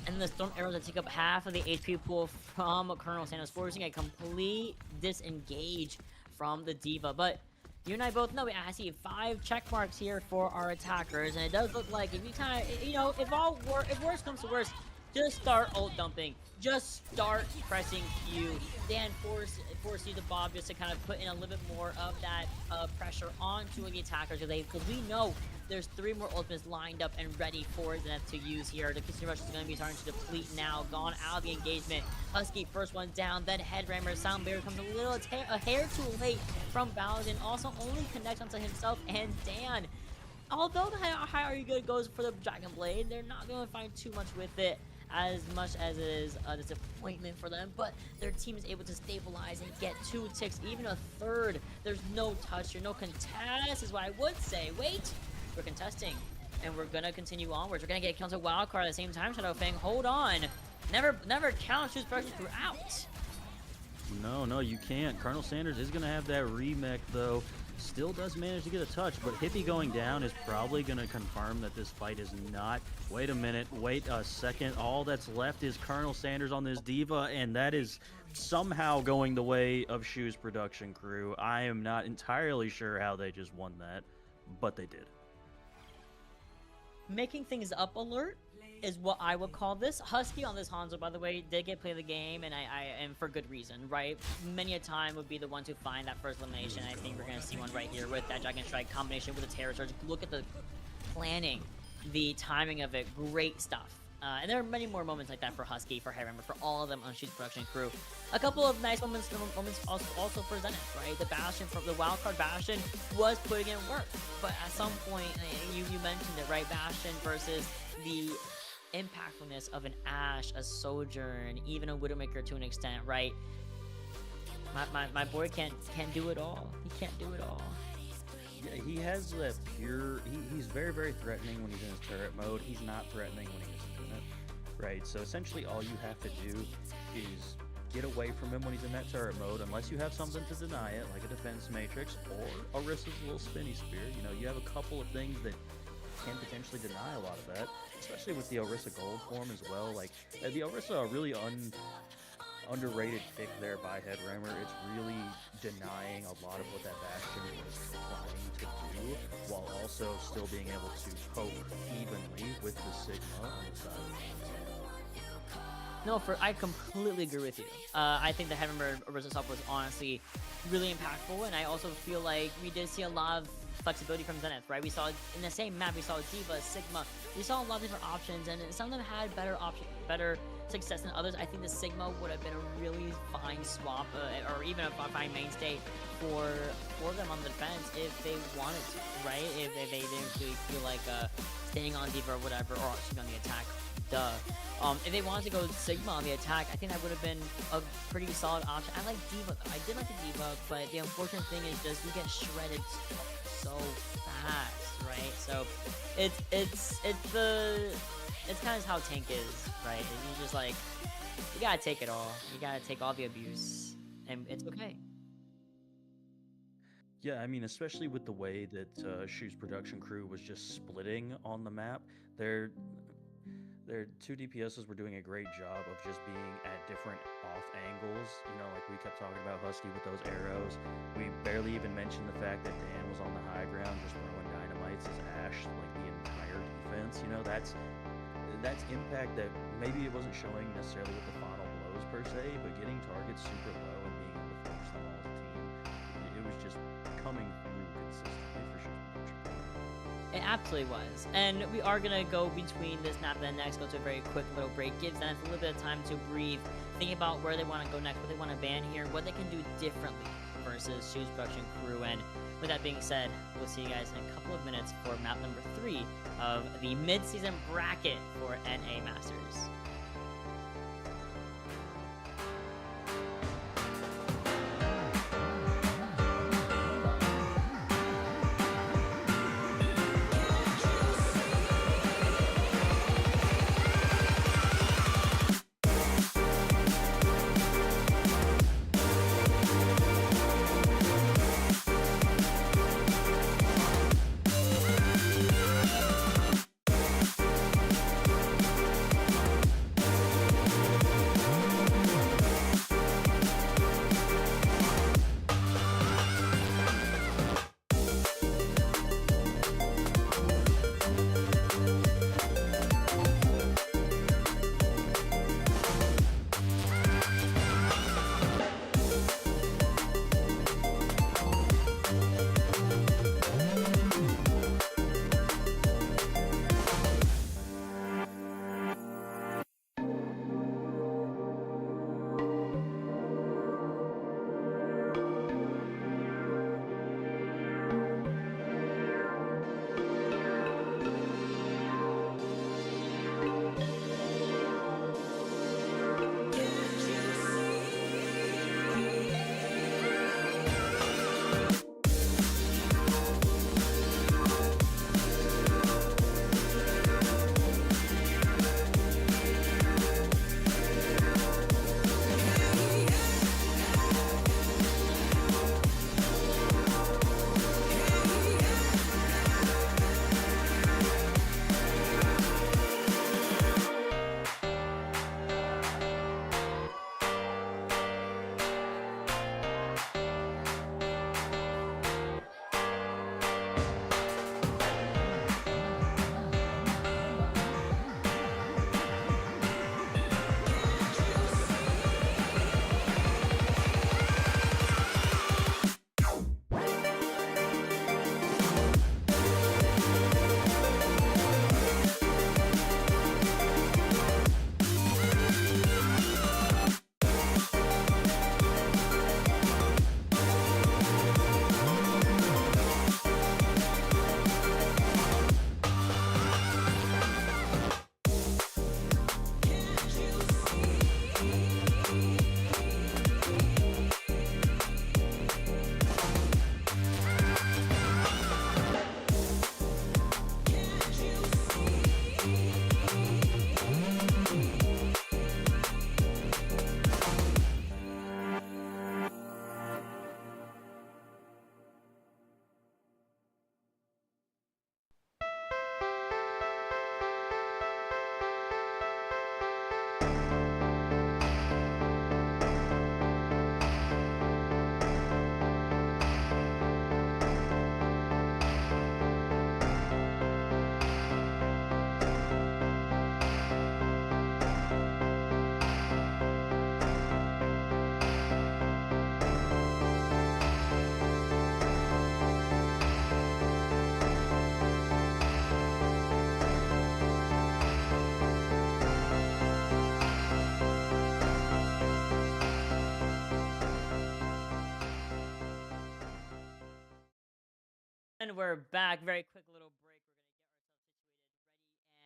And the Storm Arrows that take up half of the HP pool from Colonel Sanders, forcing a complete disengage from the Diva. But you and I both know, I see 5 check marks here for our attackers, and it does look like if you kind of, you know, if worse comes to worse, just start ult dumping. Just start pressing Q. Then force you to Bob just to kind of put in a little bit more of that pressure onto the attackers, because we know there's 3 more ultimates lined up and ready for Zenith to use here. The Kitsune Rush is going to be starting to deplete now. Gone out of the engagement. Husky first one down, then Headrammer. Sound Barrier comes a hair too late from Paladin. Also only connects onto himself and Dan. Although the High Are You Good goes for the Dragon Blade, they're not going to find too much with it, as much as it is a disappointment for them, but their team is able to stabilize and get 2 ticks, even a third. There's no touch, there's no contest, is what I would say. Wait, we're contesting, and we're gonna continue onwards. We're gonna get killed to Wildcard at the same time, Shadow Fang. Hold on. Never count Shoes Production Crew out. No, you can't. Colonel Sanders is gonna have that remake though. Still does manage to get a touch, but Hippie going down is probably going to confirm that this fight is not. Wait a minute, wait a second. All that's left is Colonel Sanders on this Diva, and that is somehow going the way of Shoes Production Crew. I am not entirely sure how they just won that, but they did. Making things up alert is what I would call this. Husky on this Hanzo, by the way, did get play of the game, and for good reason, right? Many a time would be the one to find that first elimination. I think we're going to see one right here with that Dragon Strike combination with the Terror Surge. Look at the planning, the timing of it. Great stuff. And there are many more moments like that for Husky, for Headrammer, for all of them on Shoes Production Crew. A couple of nice moments also for Zenith, right? The Bastion, from the Wildcard Bastion, was putting in work. But at some point, you mentioned it, right? Bastion versus the impactfulness of an Ashe, a Sojourn, even a Widowmaker to an extent, right? My boy can't do it all. He can't do it all. Yeah, he has that pure. He's very, very threatening when he's in his turret mode. He's not threatening when he's in it, right? So essentially, all you have to do is get away from him when he's in that turret mode, unless you have something to deny it, like a defense matrix or Orissa's little spinny spear. You know, you have a couple of things that can potentially deny a lot of that, especially with the Orisa Gold form as well. Like the Orisa, a really underrated pick there by Headrammer. It's really denying a lot of what that Bastion was trying to do, while also still being able to poke evenly with the Sigma on the side. No, I completely agree with you. I think the Headrammer Orisa stuff was honestly really impactful, and I also feel like we did see a lot of flexibility from Zenith, right? We saw in the same map, we saw Diva, Sigma. We saw a lot of different options, and some of them had better success than others. I think the Sigma would have been a really fine swap, or even a fine mainstay for them on the defense if they wanted to, right? If they didn't really feel like staying on Diva or whatever, or actually on the attack. If they wanted to go Sigma on the attack, I think that would have been a pretty solid option. I like Diva though. I did like the Diva, but the unfortunate thing is just we get shredded so fast, right? So it's kind of how tank is, right? And you just like you gotta take it all. You gotta take all the abuse, and it's okay. Yeah, I mean, especially with the way that Shu's production crew was just splitting on the map, their two DPSs were doing a great job of just being at different off angles. You know, like we kept talking about Husky with those arrows. We barely even mentioned the fact that Dan was on the high ground just throwing dynamites as Ash like the entire defense. You know, that's impact that maybe it wasn't showing necessarily with the final blows per se, but getting targets super low and being able to focus them all as a team, it was just coming through consistently for sure. It absolutely was. And we are going to go between this map and the next, go to a very quick little break. Give Zenith a little bit of time to breathe, think about where they want to go next, what they want to ban here, what they can do differently versus Shu's production crew. And with that being said, we'll see you guys in a couple of minutes for map number 3 of the mid-season bracket for NA Masters. And we're back. Very quick little break.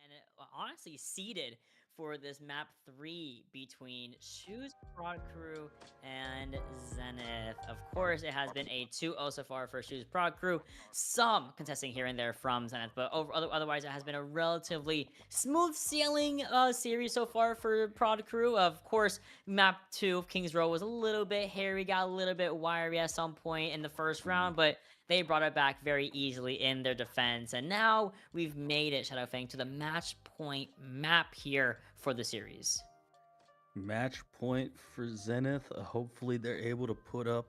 We're gonna get ourselves situated, ready, and honestly seated for this map 3 between Shoes Prod Crew and Zenith. Of course, it has been a 2-0 so far for Shoes Prod Crew. Some contesting here and there from Zenith, but otherwise, it has been a relatively smooth sailing series so far for Prod Crew. Of course, map 2 of Kings Row was a little bit hairy, got a little bit wiry at some point in the first round, but they brought it back very easily in their defense. And now we've made it, Shadowfang, to the match point map here for the series. Match point for Zenith. Hopefully they're able to put up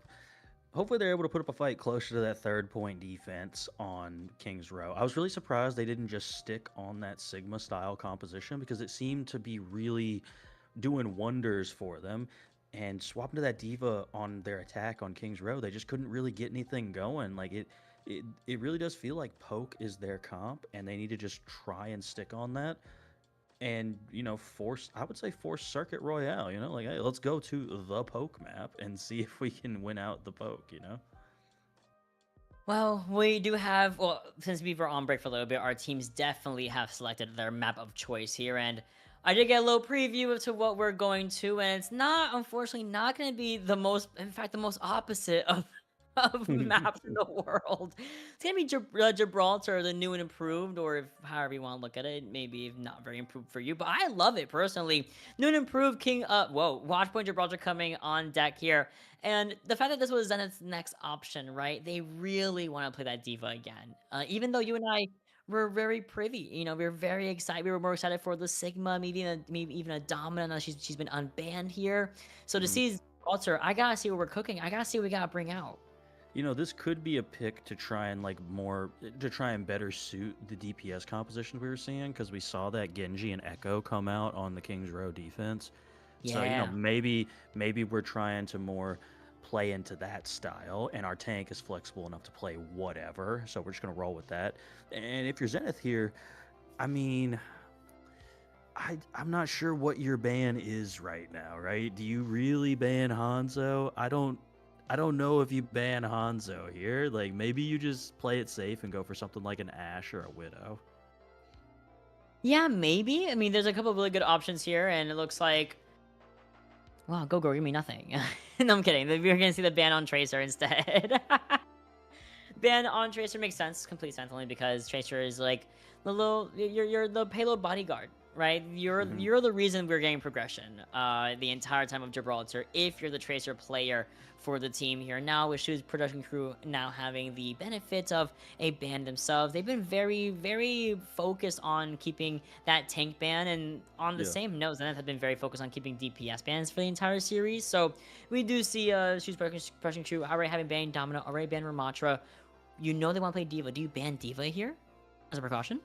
a fight closer to that 3rd-point defense on Kings Row. I was really surprised they didn't just stick on that Sigma style composition because it seemed to be really doing wonders for them. And swapping to that diva on their attack on Kings Row, they just couldn't really get anything going. Like it really does feel like poke is their comp, and they need to just try and stick on that. And force Circuit Royale. Like, hey, let's go to the poke map and see if we can win out the poke. Well, we do have, well, since we were on break for a little bit, our teams definitely have selected their map of choice here, and I did get a little preview to what we're going to, and it's not, unfortunately, not going to be the most, in fact, the most opposite of maps in the world. It's going to be Gibraltar, the new and improved, or if however you want to look at it, maybe not very improved for you, but I love it personally. New and improved Watchpoint Gibraltar coming on deck here. And the fact that this was Zenith's next option, right? They really want to play that diva again. Even though you and I were very privy, we were very excited. We were more excited for the Sigma, maybe even a Domina. Now she's been unbanned here. So to see Gibraltar, I gotta see what we're cooking. I gotta see what we gotta bring out. This could be a pick to try and better suit the DPS composition we were seeing, because we saw that Genji and Echo come out on the Kings Row defense. Yeah. So maybe we're trying to more play into that style, and our tank is flexible enough to play whatever. So we're just gonna roll with that. And if you're Zenith here, I mean, I'm not sure what your ban is right now, right? Do you really ban Hanzo? I don't know if you ban Hanzo here. Like, maybe you just play it safe and go for something like an Ashe or a Widow. Yeah, maybe. I mean, there's a couple of really good options here, and it looks like, wow, go give me nothing. No, I'm kidding. We're gonna see the ban on Tracer instead. Ban on Tracer makes sense, complete sense, only because Tracer is like you're the payload bodyguard, right? You're the reason we're getting progression the entire time of Gibraltar if you're the Tracer player for the team here. Now with Shoes Production Crew now having the benefits of a ban themselves, they've been very, very focused on keeping that tank ban, and on the same note, Zenith have been very focused on keeping DPS bans for the entire series. So we do see Shoes Production Crew already having banned Domino, already banned Ramatra. They want to play Diva. Do you ban Diva here as a precaution?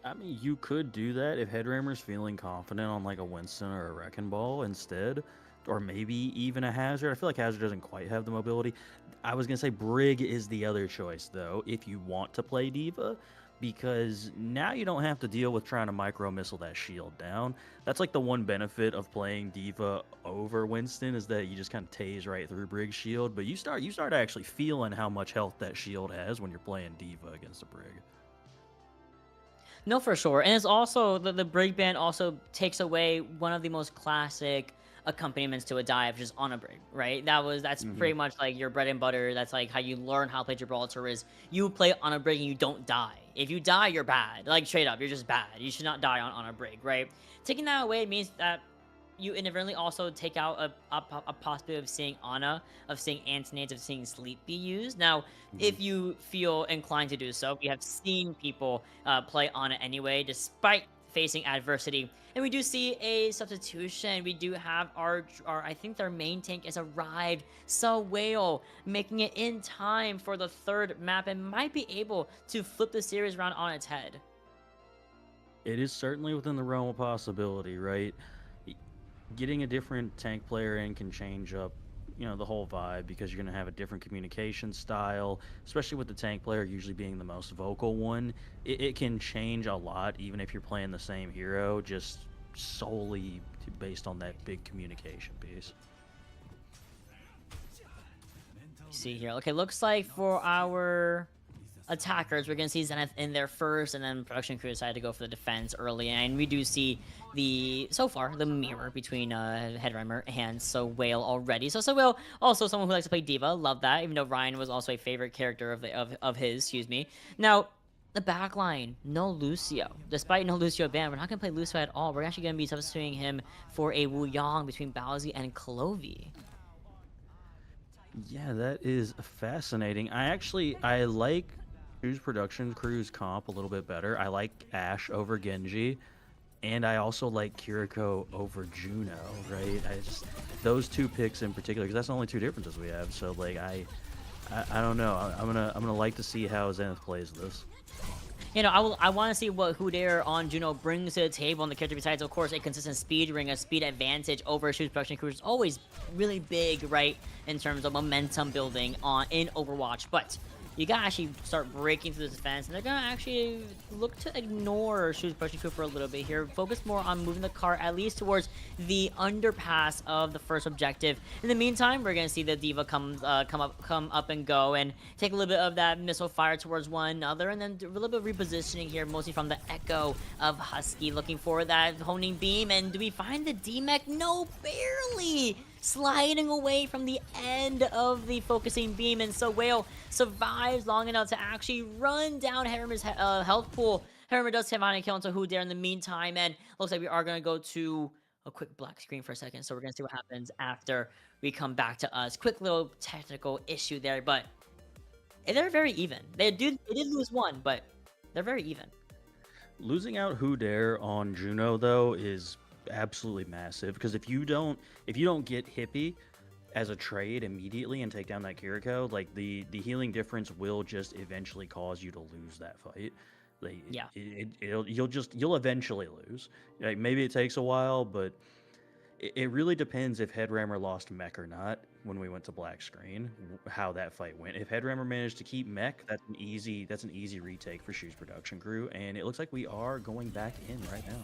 I mean, you could do that if Headrammer's feeling confident on like a Winston or a Wrecking Ball instead, or maybe even a Hazard. I feel like Hazard doesn't quite have the mobility. I was gonna say Brig is the other choice though, if you want to play Diva, because now you don't have to deal with trying to micro missile that shield down. That's like the one benefit of playing Diva over Winston, is that you just kind of tase right through Brig's shield, but you start actually feeling how much health that shield has when you're playing Diva against a Brig. No, for sure. And it's also, the Brig ban also takes away one of the most classic accompaniments to a dive, which is on a Brig, right? That's pretty much like your bread and butter. That's like how you learn how to play Gibraltar, is you play on a Brig and you don't die. If you die, you're bad. Like, straight up, you're just bad. You should not die on a Brig, right? Taking that away means that you inadvertently also take out a possibility of seeing Ana, of seeing Antinades, of seeing Sleep be used. Now, if you feel inclined to do so, we have seen people play Ana anyway, despite facing adversity. And we do see a substitution. We do have our I think their main tank has arrived, Whale, making it in time for the 3rd map, and might be able to flip the series around on its head. It is certainly within the realm of possibility, right? Getting a different tank player in can change up, the whole vibe, because you're going to have a different communication style, especially with the tank player usually being the most vocal one. It can change a lot, even if you're playing the same hero, just solely based on that big communication piece. See here. Okay, looks like for our attackers. We're going to see Zenith in there first, and then Production Crew decided to go for the defense early. And we do see so far, the mirror between Headrunner and Whale already. So Whale, also someone who likes to play Diva. Love that, even though Ryan was also a favorite character of his, excuse me. Now, the backline, no Lucio. Despite no Lucio ban, we're not going to play Lucio at all. We're actually going to be substituting him for a Wu Yang between Bowsy and Clovey. Yeah, that is fascinating. I like Choose Production Crew's comp a little bit better. I like Ashe over Genji, and I also like Kiriko over Juno, right? Those two picks in particular, because that's the only two differences we have. So like I don't know. I'm gonna like to see how Zenith plays this. You know, I want to see what Hudair on Juno brings to the table on the character, besides, of course, a consistent speed ring, a speed advantage over Choose Production Crew, which is always really big, right, in terms of momentum building in Overwatch. But you gotta actually start breaking through the defense, and they're gonna actually look to ignore Choose Production Crew for a little bit here. Focus more on moving the car at least towards the underpass of the first objective. In the meantime, we're gonna see the Diva come up and go, and take a little bit of that missile fire towards one another, and then do a little bit of repositioning here, mostly from the Echo of Husky, looking for that honing beam. And do we find the D-Mech? No, barely! Sliding away from the end of the focusing beam, and Whale survives long enough to actually run down Headrunner's health pool. Headrunner does find a kill into Hudair in the meantime, and looks like we are going to go to a quick black screen for a second, so we're going to see what happens after we come back to us. Quick little technical issue there, but they're very even. They did lose one, but they're very even. Losing out Hudair on Juno, though, is absolutely massive, because if you don't get Hippie as a trade immediately and take down that Kiriko, like the healing difference will just eventually cause you to lose that fight. Like, yeah, you'll eventually lose. Like, maybe it takes a while, but it really depends if Headrammer lost mech or not when we went to black screen, how that fight went. If Headrammer managed to keep mech, that's an easy retake for Choose Production Crew, and it looks like we are going back in right now.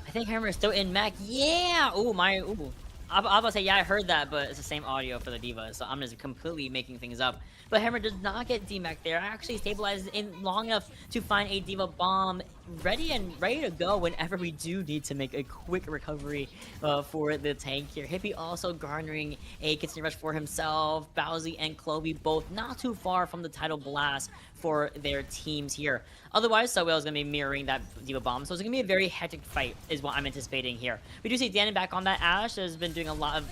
I think Hammer is still in mech. Yeah! Ooh, I'm about to say, yeah, I heard that, but it's the same audio for the Diva, so I'm just completely making things up. But Hammer does not get D-Mech there. Actually stabilizes in long enough to find a Diva bomb ready to go whenever we do need to make a quick recovery for the tank here. Hippie also garnering a Kitsune Rush for himself. Bowsy and Clovey both not too far from the title blast for their teams here. Otherwise, Whale is going to be mirroring that Diva bomb, so it's going to be a very hectic fight is what I'm anticipating here. We do see Danon back on that Ashe, has been doing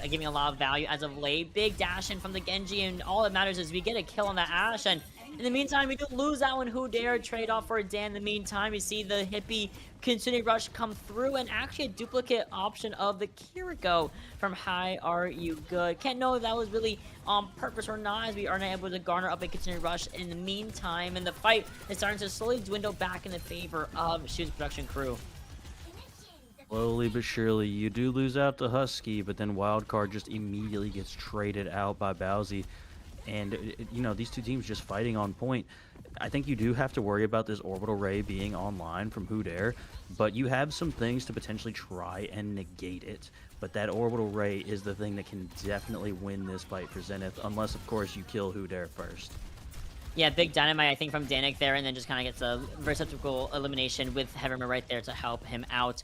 giving a lot of value as of late. Big dash in from the Genji, and all that matters is we get a kill on that Ashe, and in the meantime, we do lose that one. Hudair trade off for a Dan. In the meantime, we see the Hippie Kitsune Rush come through, and actually a duplicate option of the Kiriko from Hi Are You Good. Can't know if that was really on purpose or not, as we are not able to garner up a Kitsune Rush in the meantime, and the fight is starting to slowly dwindle back in the favor of Choose Production Crew. Slowly but surely, you do lose out to Husky, but then Wildcard just immediately gets traded out by Bowsy. And, you know, these two teams just fighting on point. I think you do have to worry about this Orbital Ray being online from Hudair, but you have some things to potentially try and negate it. But that Orbital Ray is the thing that can definitely win this fight for Zenith, unless, of course, you kill Hudair first. Yeah, big dynamite, I think, from Danik there, and then just kind of gets a reciprocal elimination with Headrunner right there to help him out.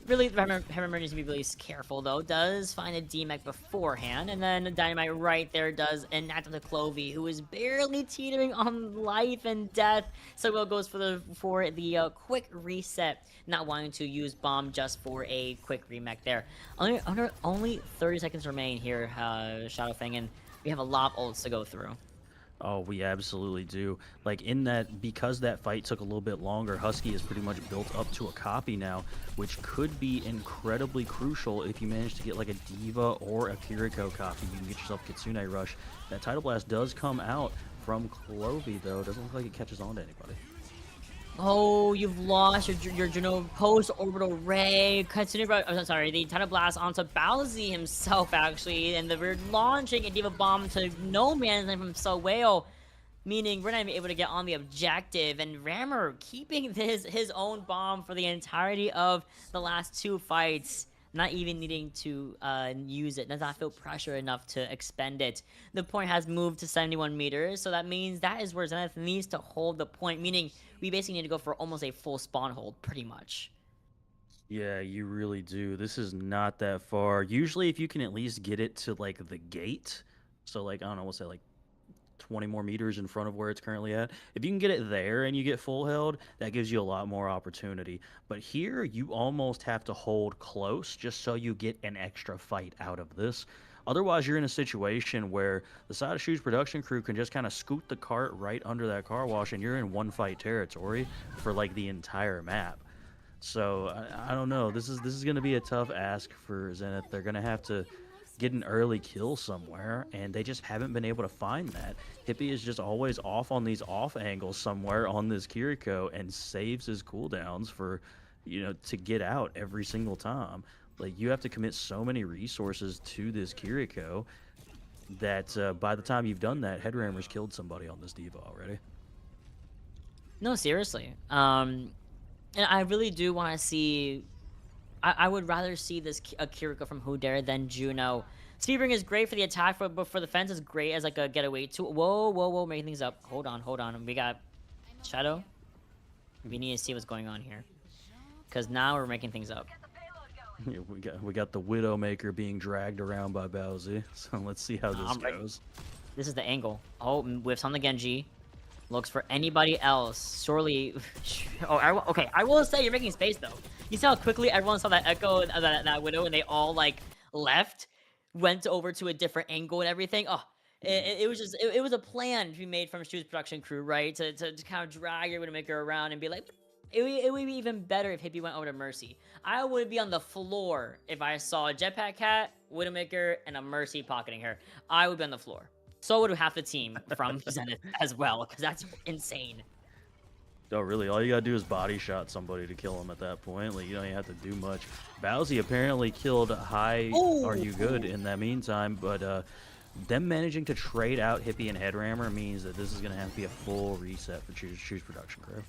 Really, Headrunner needs to be really careful, though. Does find a D-Mech beforehand, and then Dynamite right there does enact on the Clovey, who is barely teetering on life and death. So Will goes for the quick reset, not wanting to use bomb just for a quick remech there. Only 30 seconds remain here, Shadowfang, and we have a lot of ults to go through. Oh, we absolutely do. Like, in that, because that fight took a little bit longer, Husky is pretty much built up to a copy now, which could be incredibly crucial if you manage to get like a Diva or a Kiriko copy. You can get yourself Kitsune Rush. That Title Blast does come out from Clovey, though. Doesn't look like it catches on to anybody. Oh, you've lost your Juno post-orbital ray. I'm sorry, the Title Blast onto Bowsy himself, actually. And we're launching a Diva Bomb to no man's land from Whale, meaning we're not even able to get on the objective. And Rammer keeping his own bomb for the entirety of the last two fights. not even needing to use it, does not feel pressure enough to expend it. The point has moved to 71 meters, so that means that is where Zenith needs to hold the point, meaning we basically need to go for almost a full spawn hold, pretty much. Yeah, you really do. This is not that far. Usually, if you can at least get it to like the gate, so like I don't know, we'll say like 20 more meters in front of where it's currently at. If you can get it there and you get full held, that gives you a lot more opportunity. But here, you almost have to hold close just so you get an extra fight out of this. Otherwise, you're in a situation where the Side of Shoes production crew can just kind of scoot the cart right under that car wash, and you're in one fight territory for like the entire map. So I don't know. This is going to be a tough ask for Zenith. They're going to have to get an early kill somewhere, and they just haven't been able to find that. Hippie is just always off on these off angles somewhere on this Kiriko and saves his cooldowns for, to get out every single time. Like, you have to commit so many resources to this Kiriko that by the time you've done that, Headrammer's killed somebody on this diva already. No, seriously. And I really do want to see. I would rather see this Kiriko from Who Dare than Juno. Speedbring is great for the attack, but for the fence is great as like a getaway tool. Whoa, making things up. Hold on. We got Shadow. We need to see what's going on here, because now we're making things up. Yeah, we got the Widowmaker being dragged around by Bowsy, so let's see how this goes. This is the angle. Oh, whiffs on the Genji. Looks for anybody else. Surely. Oh, okay. I will say you're making space though. You see how quickly everyone saw that Echo and that Widow, and they all like left, went over to a different angle and everything. Oh, it was just it was a plan to be made from Shoes production crew, right? To kind of drag your Widowmaker around and be like, it would be even better if Hippie went over to Mercy. I would be on the floor if I saw a Jetpack Cat, Widowmaker, and a Mercy pocketing her. I would be on the floor. So would half the team from Zenith as well, because that's insane. Oh, really? All you gotta do is body shot somebody to kill him at that point. Like, you don't even have to do much. Bowsy apparently killed High Are You Good in that meantime, but them managing to trade out Hippie and Headrammer means that this is gonna have to be a full reset for Shoes production crew.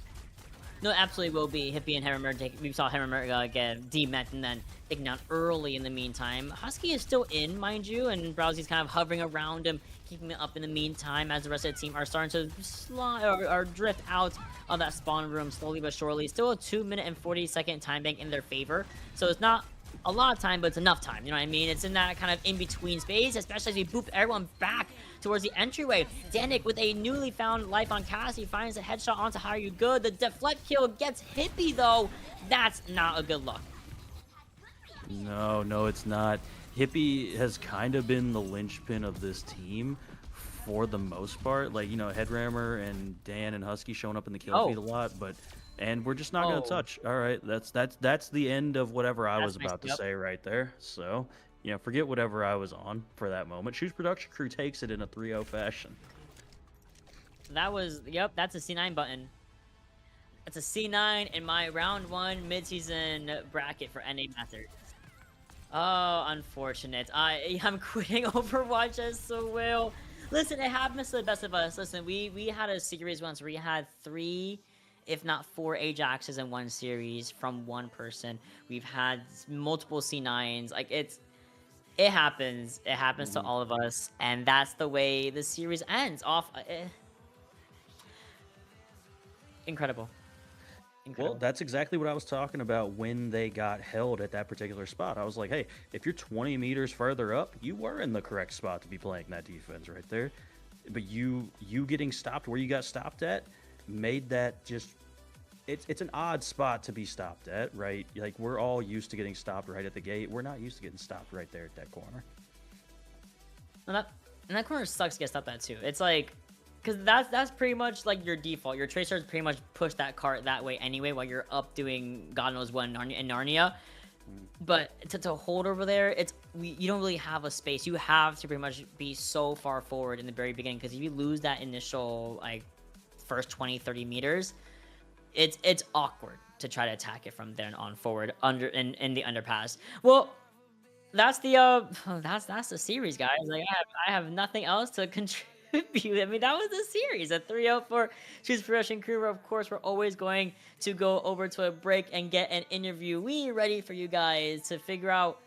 No, absolutely will be. Hippie and Headrammer, we saw Headrammer get demet and then taken down early in the meantime. Husky is still in, mind you, and Browsy's kind of hovering around him, keeping it up in the meantime as the rest of the team are starting to slide or drift out of that spawn room slowly but surely. Still a 2-minute and 40-second time bank in their favor, so it's not a lot of time, but it's enough time. You know what I mean? It's in that kind of in-between space, especially as we boop everyone back towards the entryway. Danik with a newly found life on Cassie finds a headshot onto How Are You Good. The deflect kill gets Hippie though. That's not a good look. No, it's not. Hippie has kind of been the linchpin of this team for the most part. Like, Headrammer and Dan and Husky showing up in the kill feed a lot, and we're just not going to touch. All right, that's the end of whatever I was about to say right there. So, forget whatever I was on for that moment. Shoes production crew takes it in a 3-0 fashion. That's a C9 button. That's a C9 in my round 1 midseason bracket for NA Masters. Oh, unfortunate. I'm quitting Overwatch as so well. Listen, it happens to the best of us. Listen, we had a series once where we had 3, if not 4 Ajaxes in one series from one person. We've had multiple C9s. Like, it happens. It happens to all of us, and that's the way the series ends off. Incredible. Well, that's exactly what I was talking about when they got held at that particular spot. I was like, hey, if you're 20 meters further up, you were in the correct spot to be playing that defense right there. But you getting stopped where you got stopped at made that just... It's an odd spot to be stopped at, right? Like, we're all used to getting stopped right at the gate. We're not used to getting stopped right there at that corner. And that corner sucks to get stopped at, too. It's like... Because that's pretty much like your default. Your tracers pretty much push that cart that way anyway while you're up doing God knows what in Narnia. But to hold over there, you don't really have a space. You have to pretty much be so far forward in the very beginning, because if you lose that initial like first 20-30 meters, it's awkward to try to attack it from then on forward in the underpass. Well, that's the series, guys. Like, I have nothing else to contribute. I mean, that was the series, a 3-0 for Choose Production Crew. Of course, we're always going to go over to a break and get an interviewee ready for you guys to figure out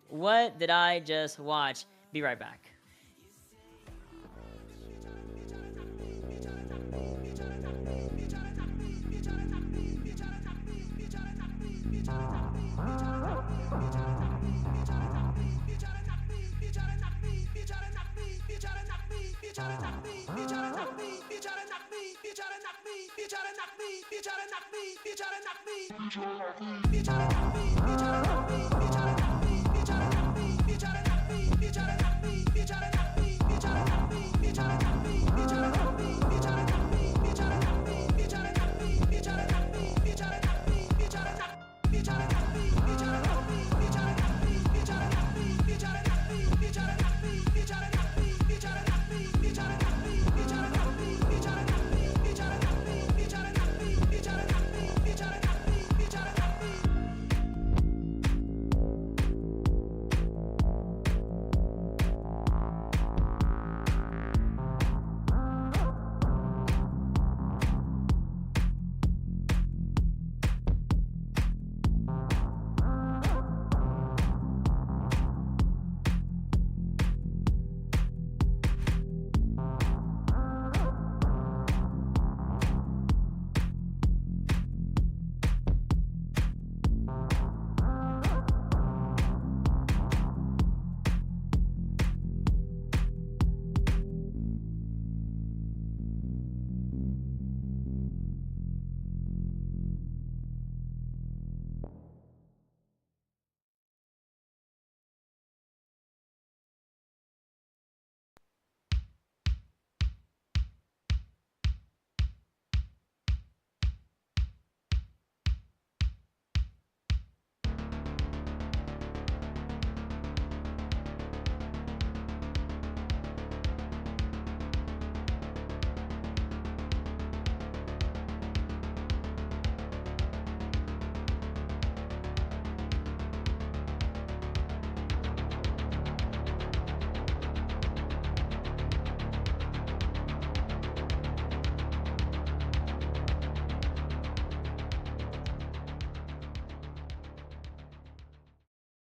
what did I just watch. Be right back.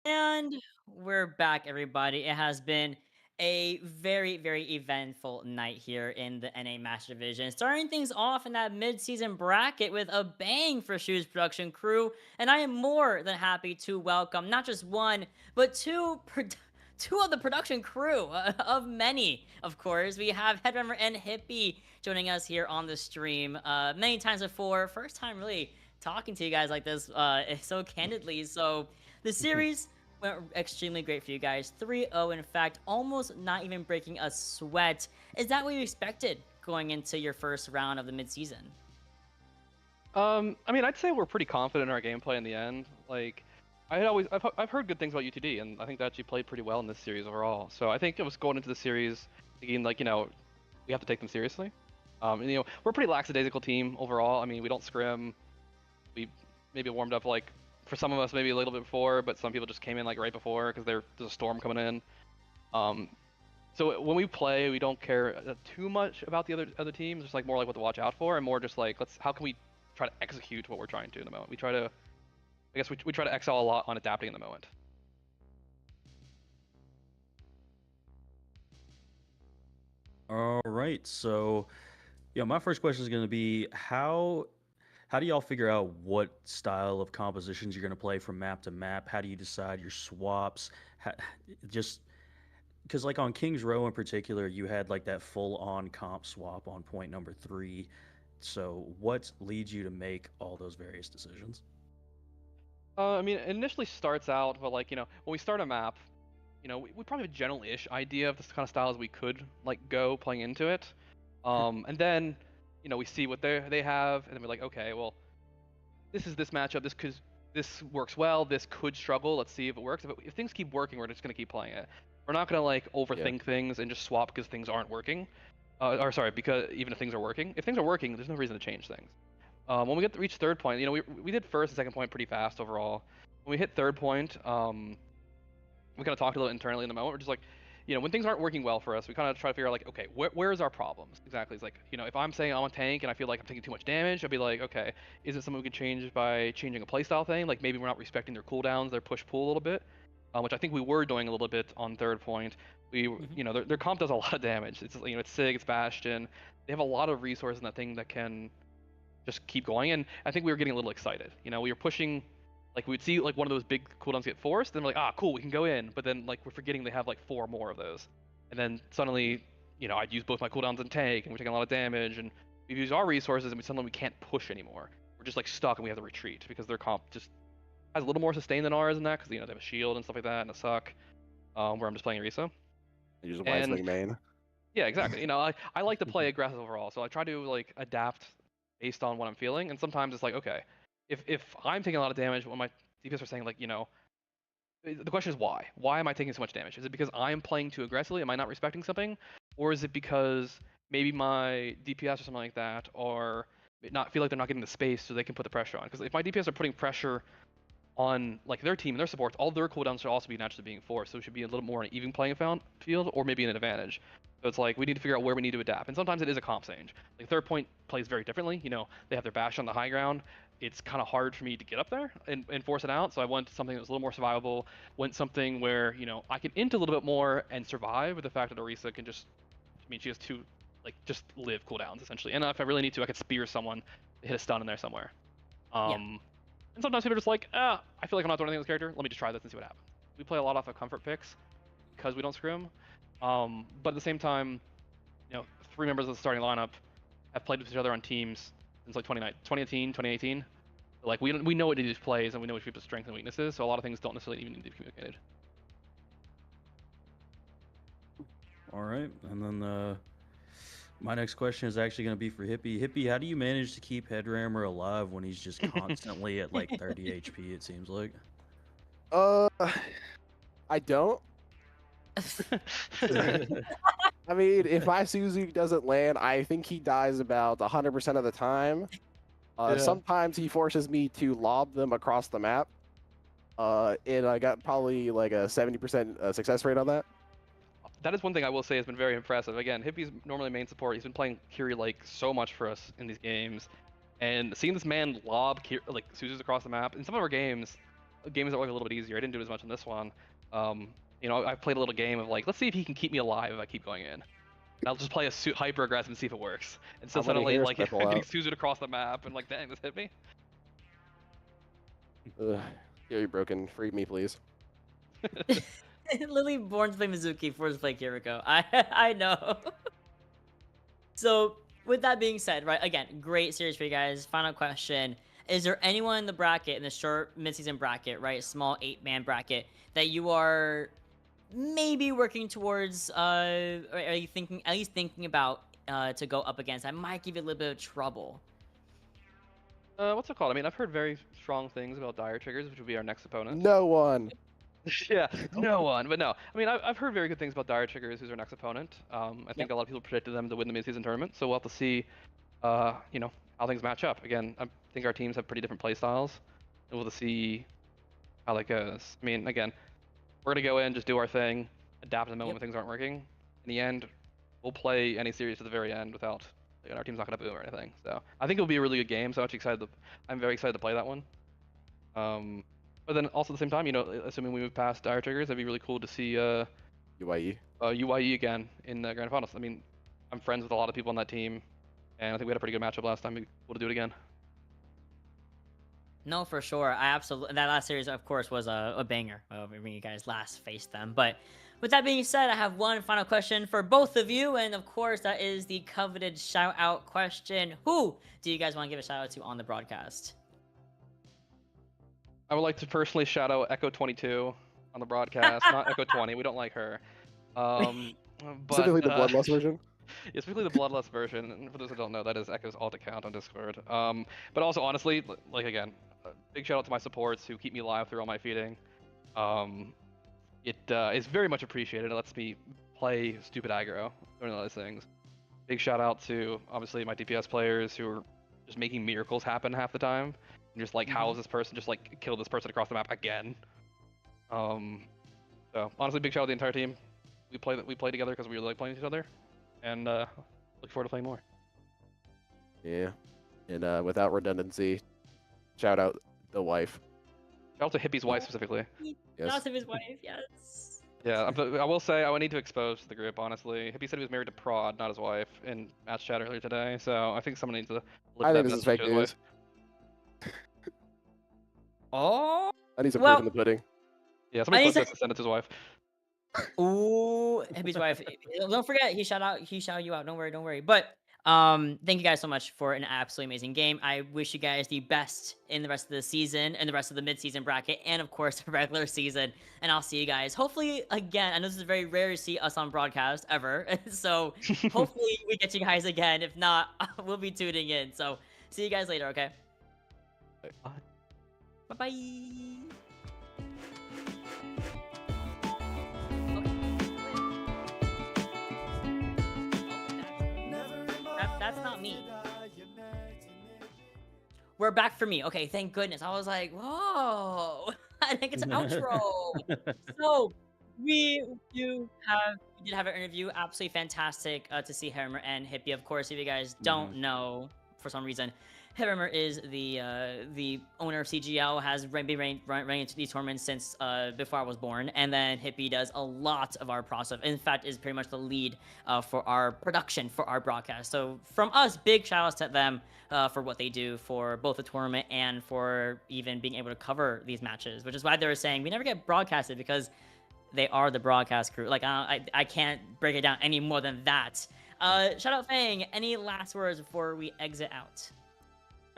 And we're back, everybody. It has been a very, very eventful night here in the NA Master Division. Starting things off in that mid-season bracket with a bang for Shoes Production Crew. And I am more than happy to welcome not just one, but two of the production crew of many, of course. We have Headrunner and Hippie joining us here on the stream many times before. First time really talking to you guys like this so candidly. So the series went extremely great for you guys. 3-0, in fact, almost not even breaking a sweat. Is that what you expected going into your first round of the midseason? I mean, I'd say we're pretty confident in our gameplay in the end. Like, I've heard good things about UTD, and I think they actually played pretty well in this series overall. So I think it was going into the series thinking, like, we have to take them seriously. And, we're a pretty lackadaisical team overall. I mean, we don't scrim. We maybe warmed up, like, for some of us maybe a little bit before, but some people just came in like right before because there's a storm coming in. So when we play, we don't care too much about the other teams. Just like more like what to watch out for, and more just like how can we try to execute what we're trying to in the moment. We try to, I guess we try to excel a lot on adapting in the moment. All right, so my first question is going to be how do y'all figure out what style of compositions you're going to play from map to map? How do you decide your swaps? Just because, like, on King's Row in particular, you had like that full-on comp swap on point number 3. So what leads you to make all those various decisions? I mean, it initially starts out, but like, when we start a map, we probably have a general-ish idea of the kind of styles we could like go playing into it. And then we see what they have, and then we're like, okay, well, this is this matchup. This works well. This could struggle. Let's see if it works. If things keep working, we're just gonna keep playing it. We're not gonna like overthink things and just swap because things aren't working. Or sorry, because even if things are working, there's no reason to change things. When we reach third point, we did first and second point pretty fast overall. When we hit third point, we kind of talked a little internally in the moment. We're just like, when things aren't working well for us, we kind of try to figure out like, okay, where's our problems exactly? It's like, if I'm saying I'm a tank and I feel like I'm taking too much damage, I'll be like, okay, is it something we could change by changing a playstyle thing? Like maybe we're not respecting their cooldowns, their push pull a little bit, which I think we were doing a little bit on third point. Their comp does a lot of damage. It's it's Sig, it's Bastion. They have a lot of resources in that thing that can just keep going. And I think we were getting a little excited. We were pushing. Like we'd see like one of those big cooldowns get forced, then we're like, cool, we can go in. But then like we're forgetting they have like 4 more of those, and then suddenly, I'd use both my cooldowns in tank, and we're taking a lot of damage, and we've used our resources, and suddenly we can't push anymore. We're just like stuck, and we have to retreat because their comp just has a little more sustain than ours in that, because they have a shield and stuff like that, and a suck. Where I'm just playing Orisa. Use a Wisely main. Yeah, exactly. I like to play aggressive overall, so I try to like adapt based on what I'm feeling, and sometimes it's like, okay. If I'm taking a lot of damage, when my DPS are saying like, the question is why? Why am I taking so much damage? Is it because I'm playing too aggressively? Am I not respecting something? Or is it because maybe my DPS or something like that are not feel like they're not getting the space so they can put the pressure on? Because if my DPS are putting pressure on like their team and their supports, all their cooldowns should also be naturally being forced. So it should be a little more an even playing field, or maybe an advantage. So it's like we need to figure out where we need to adapt. And sometimes it is a comp change. Like third point plays very differently. They have their bash on the high ground. It's kind of hard for me to get up there and force it out. So I went something that was a little more survivable. Went something where, I can int a little bit more and survive with the fact that Orisa can just, she has 2, like, just live cooldowns, essentially. And if I really need to, I could spear someone to hit a stun in there somewhere. And sometimes people are just like, I feel like I'm not doing anything with this character. Let me just try this and see what happens. We play a lot off of comfort picks because we don't scrim. But at the same time, 3 members of the starting lineup have played with each other on teams since like 2018, 2018. Like we know what each plays and we know which people's strengths and weaknesses, so a lot of things don't necessarily even need to be communicated. All right, and then my next question is actually going to be for Hippie. Hippie, how do you manage to keep Headrammer alive when he's just constantly at like 30 HP? It seems like. I don't. I mean, if my Suzu doesn't land, I think he dies about 100% of the time. Sometimes he forces me to lob them across the map. And I got probably like a 70% success rate on that. That is one thing I will say has been very impressive. Again, Hippie's normally main support. He's been playing Kiri like so much for us in these games. And seeing this man lob like Suzus across the map, in some of our games that were a little bit easier. I didn't do as much in this one. I played a little game of like, let's see if he can keep me alive if I keep going in. And I'll just play a hyper aggressive and see if it works. And so suddenly, like, I'm getting Suzu across the map and like, dang, this hit me. You're broken. Free me, please. Lily born to play Mizuki, forced to play Kiriko. I know. So, with that being said, right, again, great series for you guys. Final question. Is there anyone in the bracket, in the short mid-season bracket, right, small 8-man bracket, that you are maybe working towards, or are you at least thinking about to go up against? That might give you a little bit of trouble. What's it called? I mean, I've heard very strong things about Dire Triggers, which would be our next opponent. No one. Yeah, no one. But no, I mean, I've heard very good things about Dire Triggers, who's our next opponent. I think a lot of people predicted them to win the mid-season tournament, so we'll have to see, how things match up. Again, I think our teams have pretty different play styles, and we'll have to see how that goes. I mean, again, we're gonna go in, just do our thing, adapt in the moment when things aren't working. In the end, we'll play any series to the very end without, our team's not gonna boom or anything. So I think it'll be a really good game. So I'm very excited to play that one. But then also at the same time, assuming we move past Dire Triggers, that'd be really cool to see UYE. UYE again in the Grand Finals. I mean, I'm friends with a lot of people on that team, and I think we had a pretty good matchup last time. We'll be able to do it again. No, for sure. I absolutely. That last series, of course, was a banger when you guys last faced them. But with that being said, I have one final question for both of you, and of course, that is the coveted shout-out question. Who do you guys want to give a shout-out to on the broadcast? I would like to personally shout out Echo 22 on the broadcast, not Echo 20. We don't like her. But, specifically the Bloodlust version? Yeah, specifically the Bloodlust version. And for those who don't know, that is Echo's alt account on Discord. But also, honestly, like, again, big shout out to my supports who keep me alive through all my feeding. It is very much appreciated. It lets me play stupid aggro, learn all those things. Big shout out to, obviously, my DPS players who are just making miracles happen half the time. And just like, how is this person just like kill this person across the map again? So honestly, big shout out to the entire team. we play together because we really like playing with each other, and look forward to playing more. Yeah. And without redundancy, shout out the wife. Shout out to Hippie's wife specifically. Yes. Shout out to his wife, yes. Yeah, I will say I would need to expose to the group, honestly. Hippie said he was married to Prod, not his wife, in match chat earlier today, so I think someone needs to live I that think this is message fake to his news. wife. Oh. I need some Well- proof in the pudding. Yeah, somebody need clip to- this and send it to his wife. Ooh, Hippie's wife. Don't forget, he shouted you out. Don't worry. But thank you guys so much for an absolutely amazing game. I wish you guys the best in the rest of the season and the rest of the mid-season bracket, and of course the regular season. And I'll see you guys hopefully again. I know this is very rare to see us on broadcast ever, so hopefully we get you guys again. If not, we'll be tuning in. So see you guys later. Okay. Bye bye. That's not me. We're back for me. Okay, thank goodness. I was like, whoa. I think it's an outro. So we did have an interview. Absolutely fantastic to see Hammer and Hippie. Of course, if you guys don't know for some reason, Hammer is the owner of CGL, has been running into these tournaments since before I was born, and then Hippie does a lot of our process. In fact, is pretty much the lead for our production for our broadcast. So from us, big shout outs to them for what they do for both the tournament and for even being able to cover these matches, which is why they were saying we never get broadcasted, because they are the broadcast crew. Like I can't break it down any more than that. Shout out Fang. Any last words before we exit out?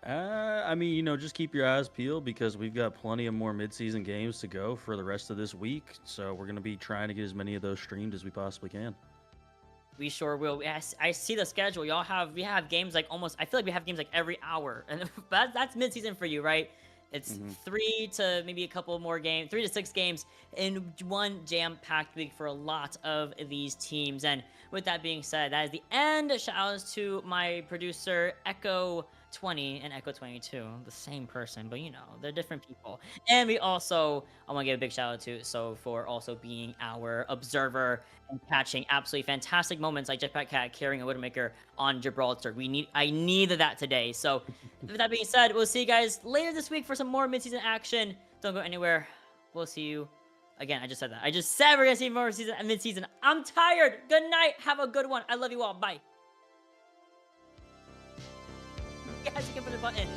I mean, you know, just keep your eyes peeled, because we've got plenty of more mid-season games to go for the rest of this week. So we're going to be trying to get as many of those streamed as we possibly can. We sure will. I see the schedule. We have games like almost, I feel like we have games like every hour. And that's mid-season for you, right? It's 3 to maybe a couple more games, 3 to 6 games in one jam-packed week for a lot of these teams. And with that being said, that is the end. Shout outs to my producer, Echo 20 and Echo 22, the same person, but you know, they're different people. And we also, I want to give a big shout out to So for also being our observer and catching absolutely fantastic moments like Jetpack Cat carrying a Widowmaker on Gibraltar. I needed that today. So with that being said, we'll see you guys later this week for some more mid-season action. Don't go anywhere. We'll see you again. I just said that. I just said we're gonna see more mid-season. I'm tired. Good night. Have a good one. I love you all. Bye. Yes, you can put a button.